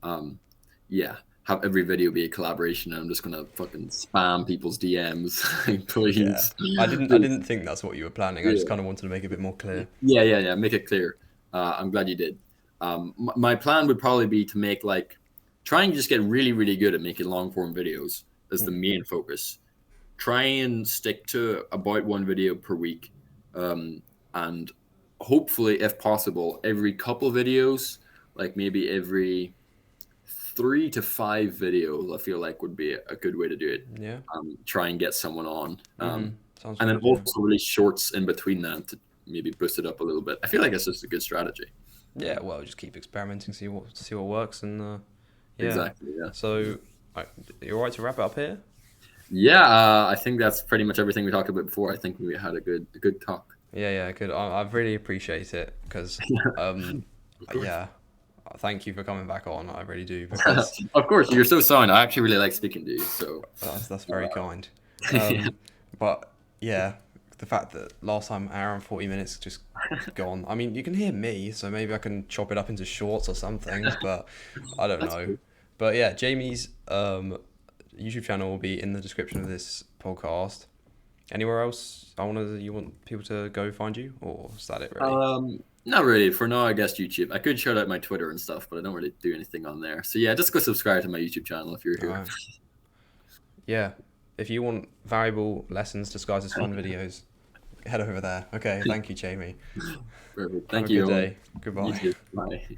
um, yeah, have every video be a collaboration. And I'm just gonna fucking spam people's DMs, Yeah, please. I Please. didn't think that's what you were planning. I just Yeah. kind of wanted to make it a bit more clear. Yeah. Make it clear. I'm glad you did. My plan would probably be to make like try and just get really, really good at making long form videos as the main focus. Try and stick to about one video per week, and hopefully, if possible, every couple videos, like maybe every 3 to 5 videos, I feel like would be a good way to do it. Yeah. Try and get someone on, Sounds and then good. Yeah. also really shorts in between that to maybe boost it up a little bit. I feel like it's just a good strategy. Yeah. Well, just keep experimenting, see what works, and yeah. Exactly. Yeah. So You all right to wrap it up here? Yeah, I think that's pretty much everything we talked about before. I think we had a good talk. Yeah, good. I really appreciate it because, Of course. yeah, thank you for coming back on. I really do because Of course, you're so kind. I actually really like speaking to you. So that's very kind. yeah. But yeah, the fact that last time hour and 40 minutes just gone. I mean, you can hear me, so maybe I can chop it up into shorts or something, but I don't That's know. cool. But yeah, Jamie's YouTube channel will be in the description of this podcast. Anywhere else you want people to go find you, or is that it really? Not really. For now, I guess YouTube. I could shout out my Twitter and stuff, but I don't really do anything on there. So yeah, just go subscribe to my YouTube channel if you're All here. right. Yeah. If you want valuable lessons disguised as fun videos, head over there. Okay, thank you, Jamie. Perfect. Have Thank a you, good Owen. day. You Goodbye. too. Bye.